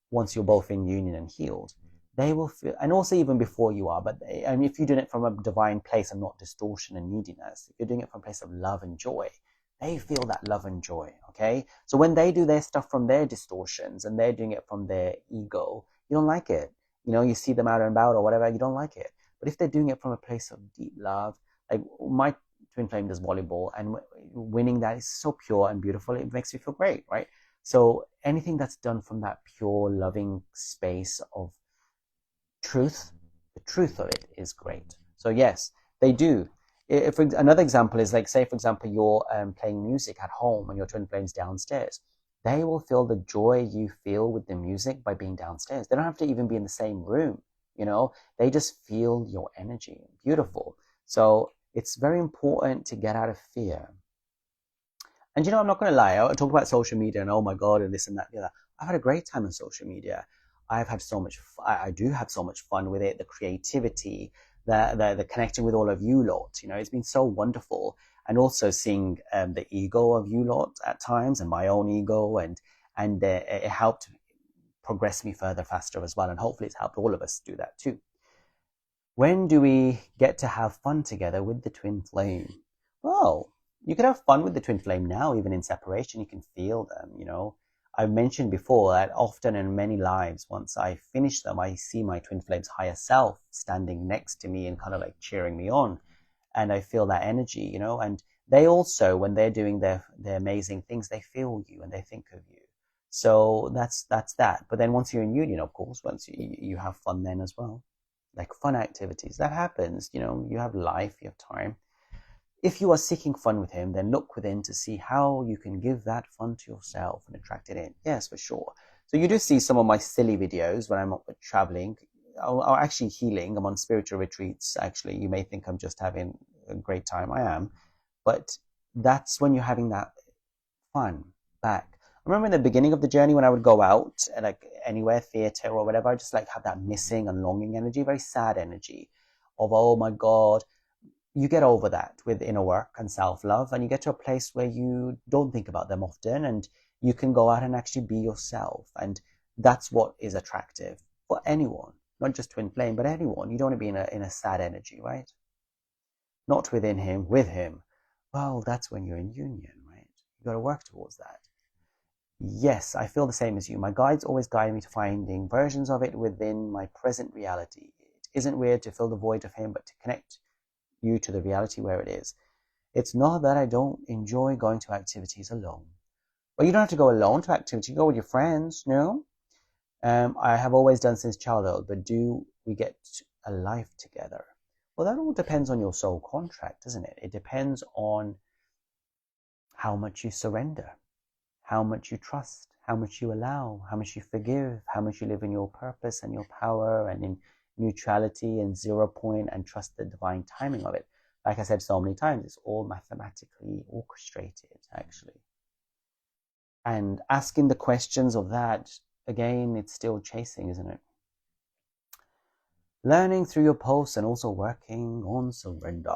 S1: once you're both in union and healed, they will feel, and also even before you are, but if you're doing it from a divine place and not distortion and neediness, if you're doing it from a place of love and joy, they feel that love and joy, okay? So when they do their stuff from their distortions and they're doing it from their ego, you don't like it. You see them out and about or whatever, you don't like it. But if they're doing it from a place of deep love, like my twin flame does volleyball, and winning that is so pure and beautiful, it makes you feel great, right? So anything that's done from that pure, loving space of truth, the truth of it is great. So yes, they do. If another example is like, say, for example, you're playing music at home and your twin flame's downstairs. They will feel the joy you feel with the music by being downstairs. They don't have to even be in the same room, They just feel your energy. Beautiful. So it's very important to get out of fear. And I'm not going to lie, I talk about social media and oh my God, and this and that, the other. I've had a great time on social media. I've had so much, I do have so much fun with it, the creativity, the connecting with all of you lot. It's been so wonderful. And also seeing the ego of you lot at times and my own ego, and it helped progress me further, faster as well. And hopefully it's helped all of us do that too. When do we get to have fun together with the twin flame? Well, you can have fun with the twin flame now, even in separation. You can feel them, I've mentioned before that often in many lives, once I finish them, I see my twin flame's higher self standing next to me and kind of like cheering me on. And I feel that energy, and they also, when they're doing their amazing things, they feel you and they think of you. So that's that. But then once you're in union, of course, once you have fun then as well. Like fun activities, that happens, you have life, you have time. If you are seeking fun with him, then look within to see how you can give that fun to yourself and attract it in. Yes, for sure. So you do see some of my silly videos when I'm traveling, or actually healing. I'm on spiritual retreats, actually. You may think I'm just having a great time. I am. But that's when you're having that fun back. I remember in the beginning of the journey when I would go out, like anywhere, theater or whatever, I just like have that missing and longing energy, very sad energy of, oh my God. You get over that with inner work and self-love, and you get to a place where you don't think about them often, and you can go out and actually be yourself. And that's what is attractive for anyone, not just twin flame, but anyone. You don't want to be in a sad energy, right? Not within him, with him. Well, that's when you're in union, right? You got to work towards that. Yes, I feel the same as you. My guides always guide me to finding versions of it within my present reality. It isn't weird to fill the void of him, but to connect you to the reality where it is. It's not that I don't enjoy going to activities alone. Well, you don't have to go alone to activities. You go with your friends, no? I have always done since childhood, but do we get a life together? Well, that all depends on your soul contract, doesn't it? It depends on how much you surrender, how much you trust, how much you allow, how much you forgive, how much you live in your purpose and your power and in neutrality and 0 point, and trust the divine timing of it. Like I said so many times, it's all mathematically orchestrated, actually. And asking the questions of that again, it's still chasing, isn't it? Learning through your pulse and also working on surrender.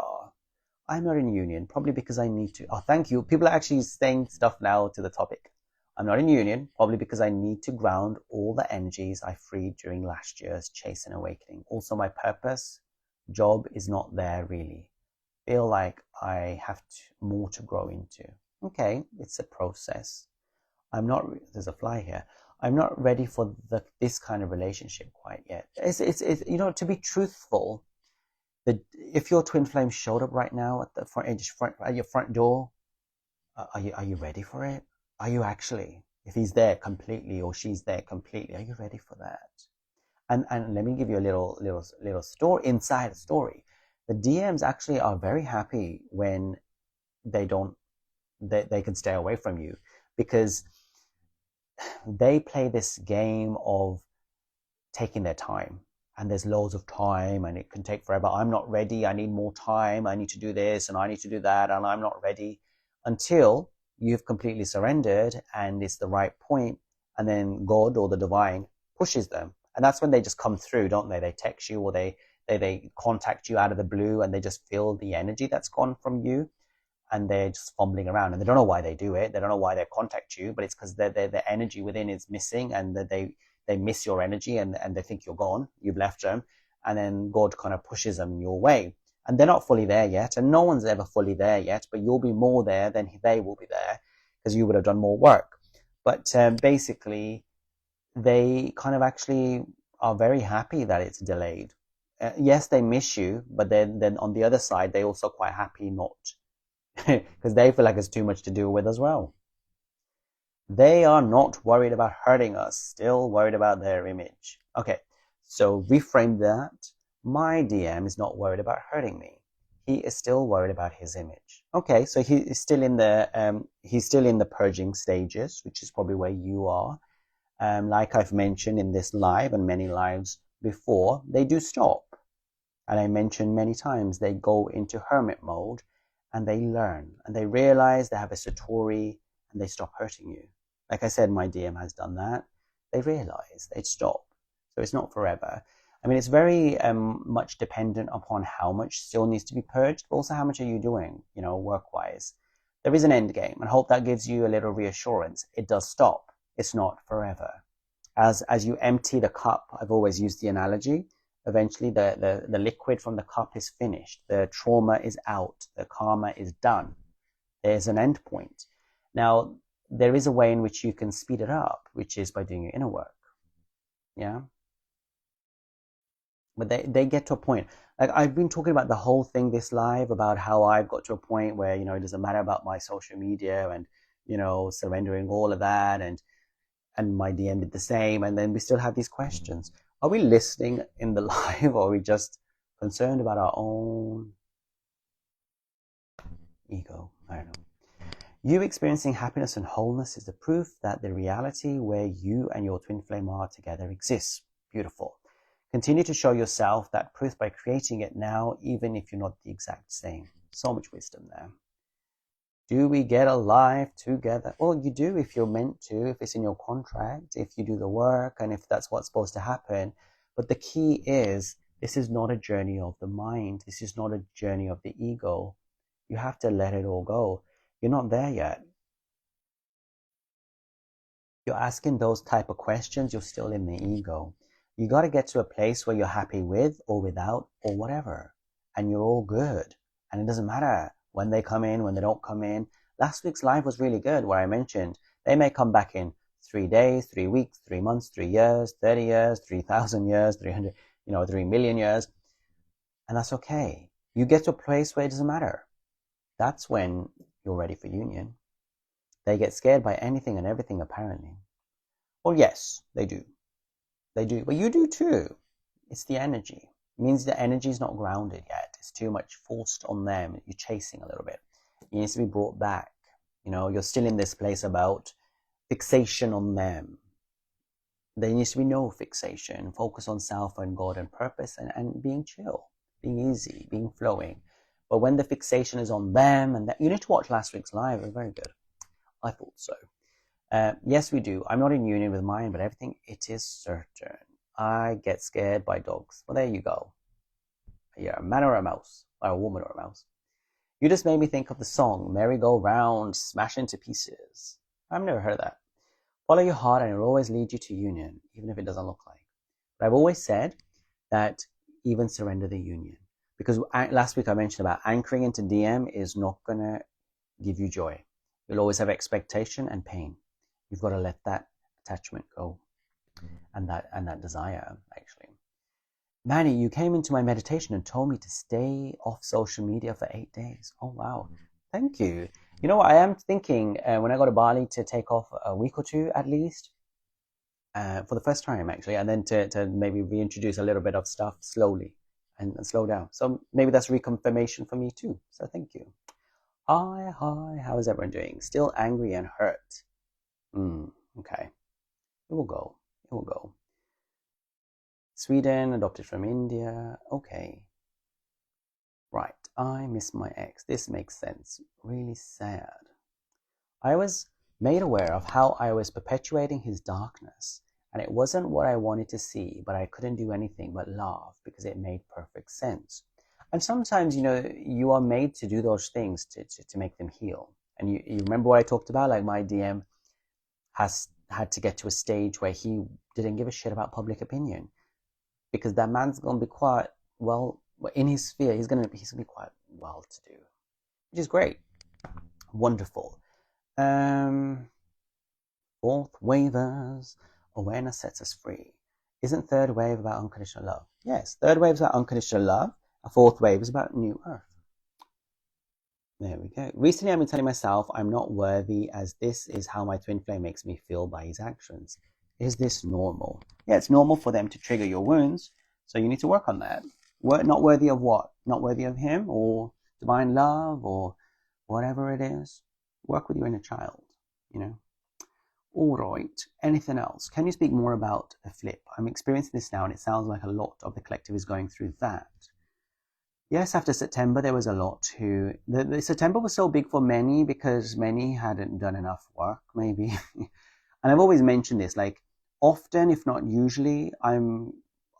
S1: I'm not in union, probably because I need to. Oh, thank you. People are actually saying stuff now to the topic. I'm not in union, probably because I need to ground all the energies I freed during last year's chase and awakening. Also, my purpose, job is not there really. Feel like I have more to grow into. Okay, it's a process. I'm not, there's a fly here. I'm not ready for this kind of relationship quite yet. It's you know, to be truthful, if your twin flame showed up right now at the at your front door, are you ready for it? Are you actually? If he's there completely or she's there completely, are you ready for that? And let me give you a little story inside a story. The DMs actually are very happy when they don't they can stay away from you, because they play this game of taking their time, and there's loads of time and it can take forever. I'm not ready, I need more time, I need to do this and I need to do that, and I'm not ready, until you've completely surrendered and it's the right point, and then God or the divine pushes them, and that's when they just come through, don't they? They text you, or they contact you out of the blue, and they just feel the energy that's gone from you, and they're just fumbling around, and they don't know why they do it, they don't know why they contact you, but it's because their energy within is missing, and that they miss your energy, and they think you're gone, you've left them, and then God kind of pushes them your way, and they're not fully there yet, and no one's ever fully there yet, but you'll be more there than they will be there, because you would have done more work. But basically, they kind of actually are very happy that it's delayed. Yes, they miss you, but then on the other side, they're also quite happy not, because they feel like it's too much to deal with as well. They are not worried about hurting us, still worried about their image. Okay, so reframe that. My DM is not worried about hurting me. He is still worried about his image. Okay, so he's still in the purging stages, which is probably where you are. Like I've mentioned in this live and many lives before, they do stop. And I mentioned many times, they go into hermit mode and they learn and they realize they have a satori, and they stop hurting you. Like I said, my DM has done that. They realize, they stop. So it's not forever. I mean, it's very much dependent upon how much still needs to be purged, but also how much are you doing, you know, work-wise. There is an end game, and I hope that gives you a little reassurance. It does stop. It's not forever. As you empty the cup, I've always used the analogy, eventually the liquid from the cup is finished. The trauma is out. The karma is done. There's an end point. Now, there is a way in which you can speed it up, which is by doing your inner work. Yeah? But they get to a point. Like, I've been talking about the whole thing this live, about how I've got to a point where, you know, it doesn't matter about my social media, and, you know, surrendering all of that, and my DM did the same, and then we still have these questions. Are we listening in the live, or are we just concerned about our own ego? I don't know. You experiencing happiness and wholeness is the proof that the reality where you and your twin flame are together exists. Beautiful. Continue to show yourself that proof by creating it now, even if you're not the exact same. So much wisdom there. Do we get alive together? Well, you do if you're meant to, if it's in your contract, if you do the work, and if that's what's supposed to happen. But the key is, this is not a journey of the mind. This is not a journey of the ego. You have to let it all go. You're not there yet. You're asking those type of questions, you're still in the ego. You got to get to a place where you're happy with or without or whatever, and you're all good. And it doesn't matter when they come in, when they don't come in. Last week's live was really good, where I mentioned they may come back in 3 days, 3 weeks, 3 months, 3 years, 30 years, 3,000 years, 300, 3 million years. And that's okay. You get to a place where it doesn't matter. That's when you're ready for union. They get scared by anything and everything, apparently. Well, yes, they do. They do. But you do too. It's the energy. It means the energy is not grounded yet. It's too much forced on them. You're chasing a little bit. It needs to be brought back. You're still in this place about fixation on them. There needs to be no fixation. Focus on self and God and purpose, and being chill, being easy, being flowing. But when the fixation is on them, and that, you need to watch last week's live. It was very good. I thought so. Yes, we do. I'm not in union with mine, but everything, it is certain. I get scared by dogs. Well, there you go. You're a man or a mouse, or a woman or a mouse. You just made me think of the song Merry Go Round, Smash into Pieces. I've never heard of that. Follow your heart and it will always lead you to union, even if it doesn't look like. But I've always said that even surrender the union. Because last week I mentioned about anchoring into DM is not going to give you joy. You'll always have expectation and pain. You've got to let that attachment go and that desire, actually. Manny, you came into my meditation and told me to stay off social media for 8 days. Oh, wow. Thank you. You know what? I am thinking when I go to Bali to take off a week or two at least, for the first time, actually, and then to maybe reintroduce a little bit of stuff slowly and slow down. So maybe that's reconfirmation for me too. So thank you. Hi, how is everyone doing? Still angry and hurt. Okay. It will go. It will go. Sweden, adopted from India. Okay. Right. I miss my ex. This makes sense. Really sad. I was made aware of how I was perpetuating his darkness, and it wasn't what I wanted to see, but I couldn't do anything but laugh because it made perfect sense. And sometimes, you are made to do those things to make them heal. And you remember what I talked about? Like my DM had to get to a stage where he didn't give a shit about public opinion, because that man's gonna be quite well in his sphere. He's gonna be quite well to do, which is great, wonderful. Fourth waivers, awareness sets us free. Isn't third wave about unconditional love? Yes, third wave is about unconditional love. A fourth wave is about new earth. There we go. Recently, I've been telling myself I'm not worthy, as this is how my twin flame makes me feel by his actions. Is this normal? Yeah, it's normal for them to trigger your wounds, so you need to work on that. Not worthy of what? Not worthy of him or divine love or whatever it is. Work with your inner child, All right. Anything else? Can you speak more about the flip? I'm experiencing this now, and it sounds like a lot of the collective is going through that. Yes, after September, there was a lot too. The September was so big for many because many hadn't done enough work, maybe. And I've always mentioned this, like, often, if not usually, I'm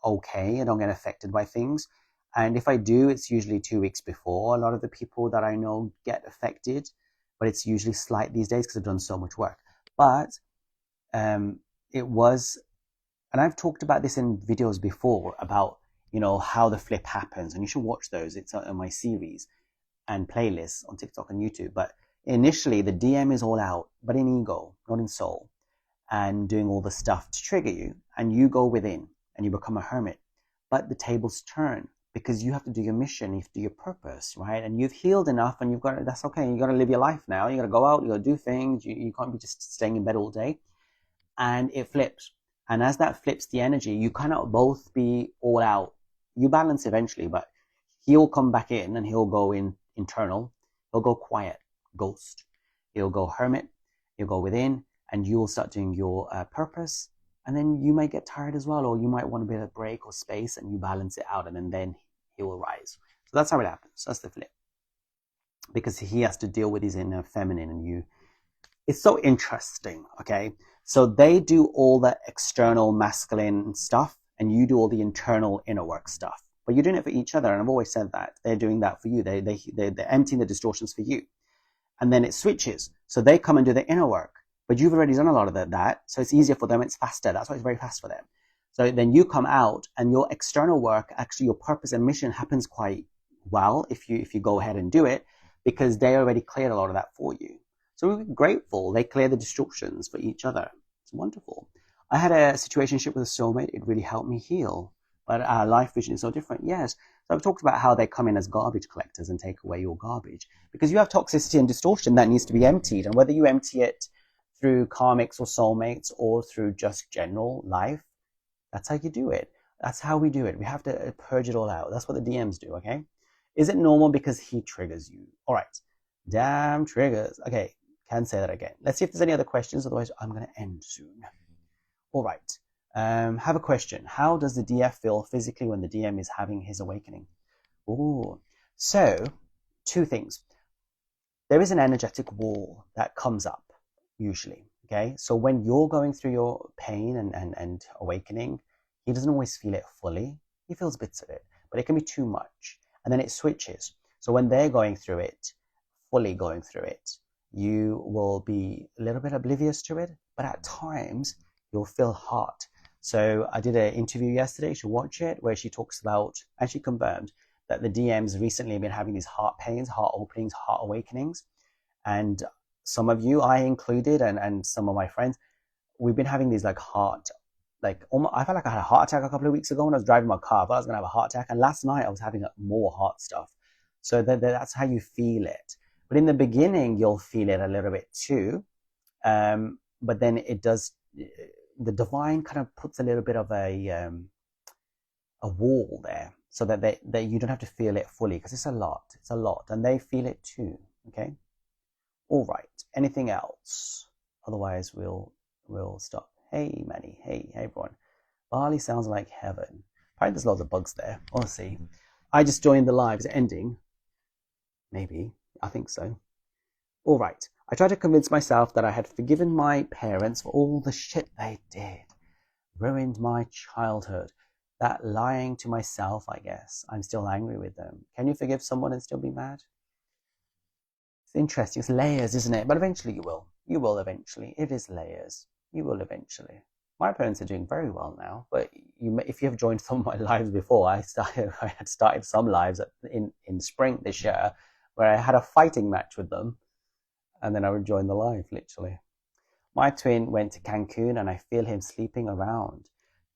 S1: okay. I don't get affected by things. And if I do, it's usually 2 weeks before a lot of the people that I know get affected. But it's usually slight these days because I've done so much work. But it was, and I've talked about this in videos before about, how the flip happens. And you should watch those. It's on my series and playlists on TikTok and YouTube. But initially, the DM is all out, but in ego, not in soul, and doing all the stuff to trigger you. And you go within and you become a hermit. But the tables turn because you have to do your mission, you have to do your purpose, right? And you've healed enough, and that's okay. You got to live your life now. You got to go out, you got to do things. You can't be just staying in bed all day. And it flips. And as that flips the energy, you cannot both be all out. You balance eventually, but he'll come back in and he'll go in internal. He'll go quiet, ghost. He'll go hermit. He'll go within, and you will start doing your purpose. And then you might get tired as well, or you might want a bit of break or space, and you balance it out, and then he will rise. So that's how it happens. That's the flip. Because he has to deal with his inner feminine, and you. It's so interesting, okay? So they do all the external masculine stuff, and you do all the internal inner work stuff. But you're doing it for each other, and I've always said that. They're doing that for you. They're emptying the distortions for you. And then it switches. So they come and do the inner work. But you've already done a lot of that, so it's easier for them, it's faster. That's why it's very fast for them. So then you come out, and your external work, actually your purpose and mission happens quite well if you go ahead and do it, because they already cleared a lot of that for you. So we're grateful. They clear the distortions for each other. It's wonderful. I had a situationship with a soulmate. It really helped me heal. But our life vision is so different. Yes. So I've talked about how they come in as garbage collectors and take away your garbage. Because you have toxicity and distortion that needs to be emptied. And whether you empty it through karmics or soulmates or through just general life, that's how you do it. That's how we do it. We have to purge it all out. That's what the DMs do, okay? Is it normal because he triggers you? All right. Damn triggers. Okay. Can say that again. Let's see if there's any other questions. Otherwise, I'm going to end soon. All right. Have a question. How does the DF feel physically when the DM is having his awakening? Oh, so 2 things. There is an energetic wall that comes up usually. Okay, so when you're going through your pain and awakening, he doesn't always feel it fully. He feels bits of it, but it can be too much. And then it switches. So when they're going through it, fully going through it, you will be a little bit oblivious to it, but at times you'll feel hot. So I did an interview yesterday, you should watch it, where she talks about, and she confirmed that the DMs recently have been having these heart pains, heart openings, heart awakenings. And some of you, I included, and some of my friends, we've been having these like heart, like almost, I felt like I had a heart attack a couple of weeks ago when I was driving my car. I thought I was going to have a heart attack. And last night I was having more heart stuff. So that's how you feel it. But in the beginning, you'll feel it a little bit too. But then it does, the divine kind of puts a little bit of a wall there so that you don't have to feel it fully, because it's a lot. It's a lot. And they feel it too. Okay. All right. Anything else? Otherwise, we'll stop. Hey, Manny. Hey, everyone. Bali sounds like heaven. Apparently, there's lots of bugs there. We'll see. I just joined the live. Is it ending? Maybe. I think so. All right. I tried to convince myself that I had forgiven my parents for all the shit they did. Ruined my childhood. That lying to myself, I guess. I'm still angry with them. Can you forgive someone and still be mad? It's interesting. It's layers, isn't it? But eventually you will. You will eventually. It is layers. You will eventually. My parents are doing very well now, but if you have joined some of my lives before, I had started some lives in spring this year where I had a fighting match with them, and then I would join the live, literally. My twin went to Cancun, and I feel him sleeping around.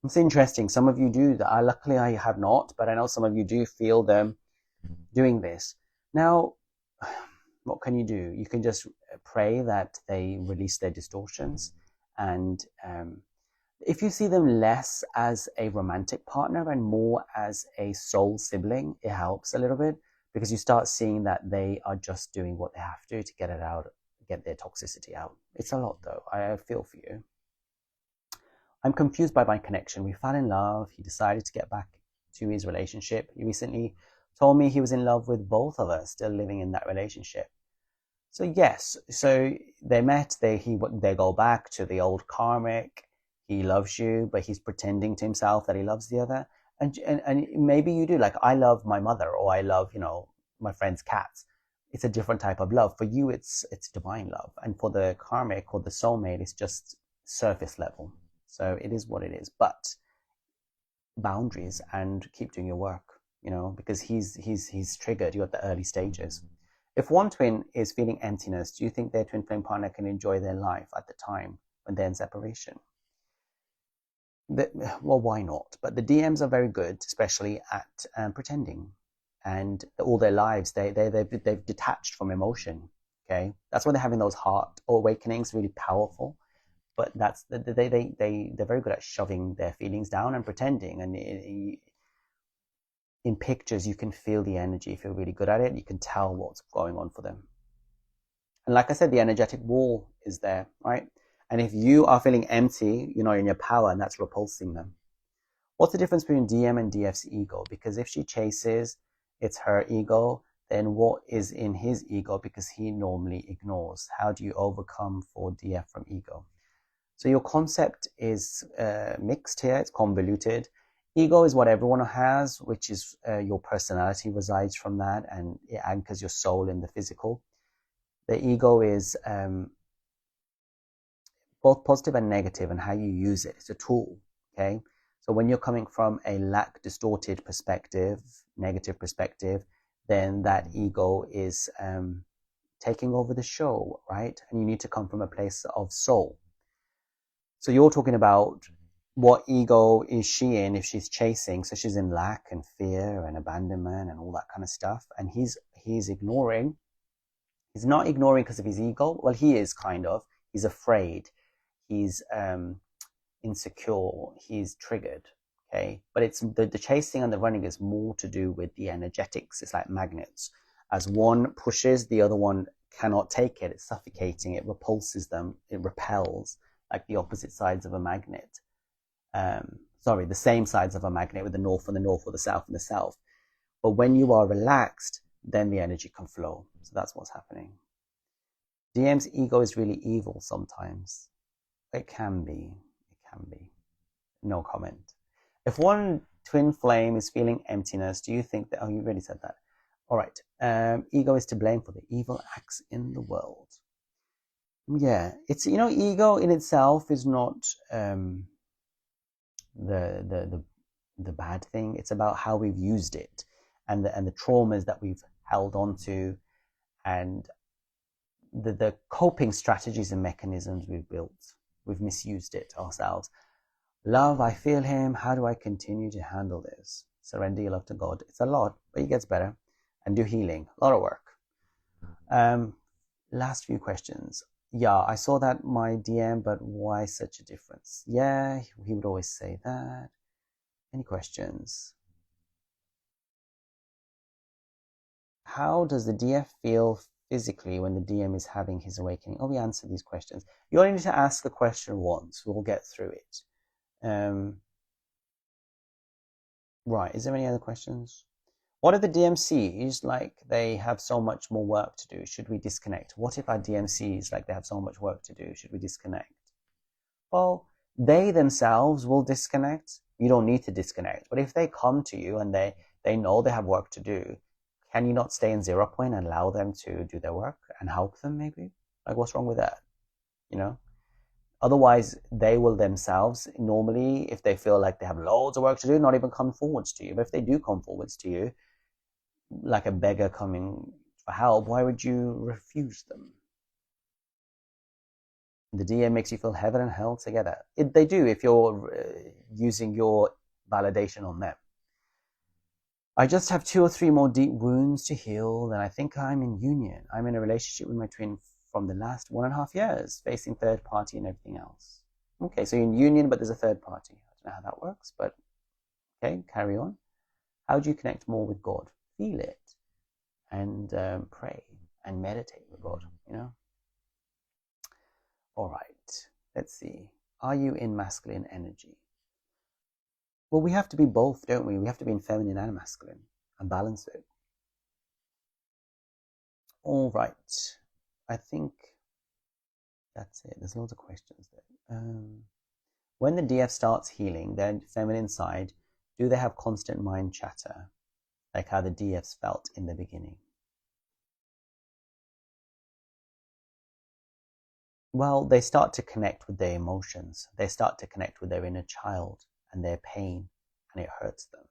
S1: It's interesting. Some of you do that. Luckily, I have not, but I know some of you do feel them doing this. Now, what can you do? You can just pray that they release their distortions. And if you see them less as a romantic partner and more as a soul sibling, it helps a little bit, because you start seeing that they are just doing what they have to get it out, get their toxicity out. It's a lot, though. I feel for you. I'm confused by my connection. We fell in love. He decided to get back to his relationship. He recently told me he was in love with both of us, still living in that relationship. So yes, so they met, they go back to the old karmic. He loves you, but he's pretending to himself that he loves the other. And maybe you do. Like, I love my mother, or I love, my friend's cats. It's a different type of love. For you, it's divine love. And for the karmic or the soulmate, it's just surface level. So it is what it is. But boundaries, and keep doing your work, because he's triggered. You're at the early stages. If one twin is feeling emptiness, do you think their twin flame partner can enjoy their life at the time when they're in separation? Well, why not? But the DMs are very good, especially at pretending, and all their lives they've detached from emotion. Okay, that's why they're having those heart awakenings, really powerful. But they're very good at shoving their feelings down and pretending. And in pictures, you can feel the energy. If you're really good at it, you can tell what's going on for them. And like I said, the energetic wall is there, right? And if you are feeling empty, you're not in your power, and that's repulsing them. What's the difference between DM and DF's ego? Because if she chases, it's her ego, then what is in his ego? Because he normally ignores. How do you overcome for DF from ego? So your concept is mixed here. It's convoluted. Ego is what everyone has, which is your personality resides from that, and it anchors your soul in the physical. The ego is both positive and negative, and how you use it. It's a tool, okay? So when you're coming from a lack distorted perspective, negative perspective, then that ego is taking over the show, right? And you need to come from a place of soul. So you're talking about what ego is she in if she's chasing? So she's in lack and fear and abandonment and all that kind of stuff. And he's ignoring. He's not ignoring because of his ego. Well, he is kind of. He's afraid. He's insecure. He's triggered. Okay, but it's the chasing and the running is more to do with the energetics. It's like magnets. As one pushes, the other one cannot take it. It's suffocating. It repulses them. It repels, like the opposite sides of a magnet. The same sides of a magnet, with the north and the north, or the south and the south. But when you are relaxed, then the energy can flow. So that's what's happening. DM's ego is really evil sometimes. It can be. It can be. No comment. If one twin flame is feeling emptiness, do you think that... Oh, you already said that. All right. Ego is to blame for the evil acts in the world. Yeah, it's, ego in itself is not the the bad thing. It's about how we've used it, and the traumas that we've held on to, and the coping strategies and mechanisms we've built. We've misused it ourselves. Love, I feel him. How do I continue to handle this? Surrender your love to God. It's a lot, but it gets better. And do healing. A lot of work. Last few questions. Yeah, I saw that my DM, but why such a difference? Yeah, he would always say that. Any questions? How does the DF feel physically when the DM is having his awakening? Oh, we answered these questions. You only need to ask the question once. We'll get through it. Right, is there any other questions? What if the DMCs, like, they have so much more work to do? Should we disconnect? What if our DMCs, like, they have so much work to do? Should we disconnect? Well, they themselves will disconnect. You don't need to disconnect. But if they come to you and they know they have work to do, can you not stay in 0 point and allow them to do their work and help them maybe? Like, what's wrong with that? Otherwise, they will themselves, normally, if they feel like they have loads of work to do, not even come forwards to you. But if they do come forwards to you, like a beggar coming for help, why would you refuse them? The DM makes you feel heaven and hell together. They do if you're using your validation on them. I just have 2 or 3 more deep wounds to heal, then I think I'm in union. I'm in a relationship with my twin from the last 1.5 years, facing third party and everything else. Okay, so you're in union, but there's a third party. I don't know how that works, but okay, carry on. How do you connect more with God? Feel it and pray and meditate with God, All right, let's see. Are you in masculine energy? Well, we have to be both, don't we? We have to be in feminine and masculine and balance it. All right. I think that's it. There's lots of questions there. When the DF starts healing their feminine side, do they have constant mind chatter, like how the DFs felt in the beginning? Well, they start to connect with their emotions. They start to connect with their inner child and their pain, and it hurts them.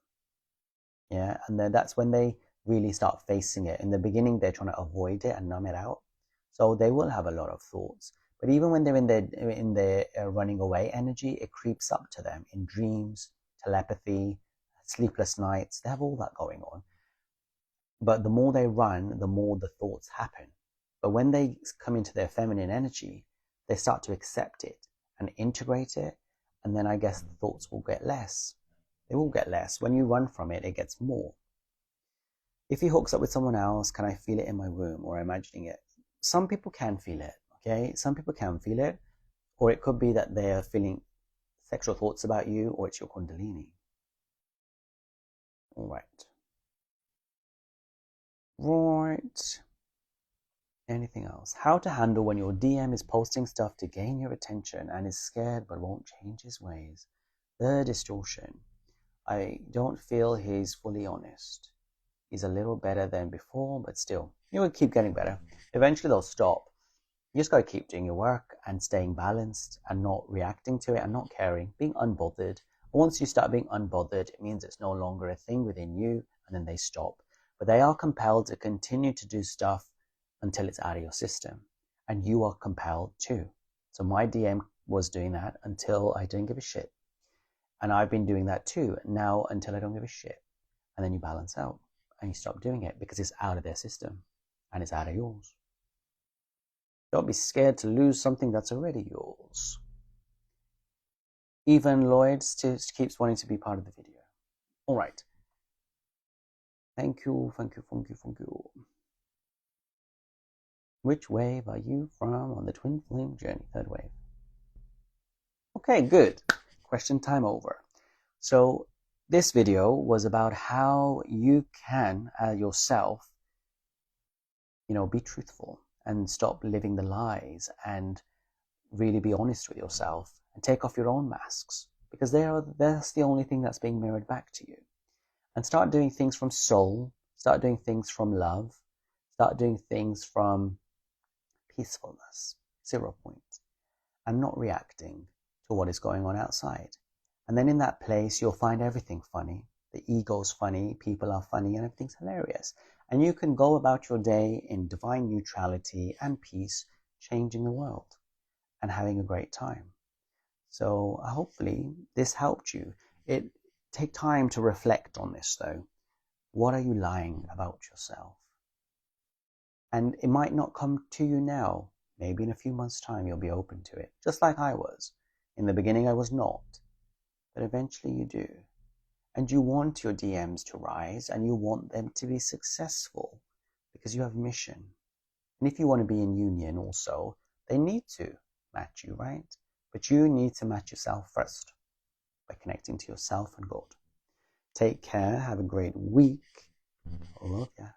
S1: Yeah, and then that's when they really start facing it. In the beginning, they're trying to avoid it and numb it out. So they will have a lot of thoughts. But even when they're in their running away energy, it creeps up to them in dreams, telepathy, sleepless nights. They have all that going on. But the more they run, the more the thoughts happen. But when they come into their feminine energy, they start to accept it and integrate it. And then I guess the thoughts will get less. They will get less. When you run from it, it gets more. If he hooks up with someone else, can I feel it in my womb or imagining it? Some people can feel it, okay? Some people can feel it. Or it could be that they're feeling sexual thoughts about you, or it's your kundalini. All right. Right. Anything else? How to handle when your DM is posting stuff to gain your attention and is scared but won't change his ways. The distortion. I don't feel he's fully honest. He's a little better than before, but still, he will keep getting better. Eventually they'll stop. You just got to keep doing your work and staying balanced and not reacting to it and not caring, being unbothered. Once you start being unbothered, it means it's no longer a thing within you, and then they stop. But they are compelled to continue to do stuff until it's out of your system. And you are compelled too. So my DM was doing that until I didn't give a shit. And I've been doing that too, now until I don't give a shit. And then you balance out and you stop doing it because it's out of their system and it's out of yours. Don't be scared to lose something that's already yours. Even Lloyd still keeps wanting to be part of the video. All right. Thank you. Which wave are you from on the twin flame journey? Third wave. Okay, good. Question time over. So this video was about how you can yourself, be truthful and stop living the lies and really be honest with yourself and take off your own masks, because that's the only thing that's being mirrored back to you. And start doing things from soul, start doing things from love, start doing things from peacefulness, 0 point, and not reacting to what is going on outside. And then in that place, you'll find everything funny. The ego's funny, people are funny, and everything's hilarious. And you can go about your day in divine neutrality and peace, changing the world and having a great time. So hopefully this helped you. Take time to reflect on this though. What are you lying about yourself? And it might not come to you now. Maybe in a few months' time you'll be open to it, just like I was. In the beginning I was not, but eventually you do. And you want your DMs to rise, and you want them to be successful because you have mission. And if you want to be in union also, they need to match you, right? But you need to match yourself first by connecting to yourself and God. Take care. Have a great week. Love ya.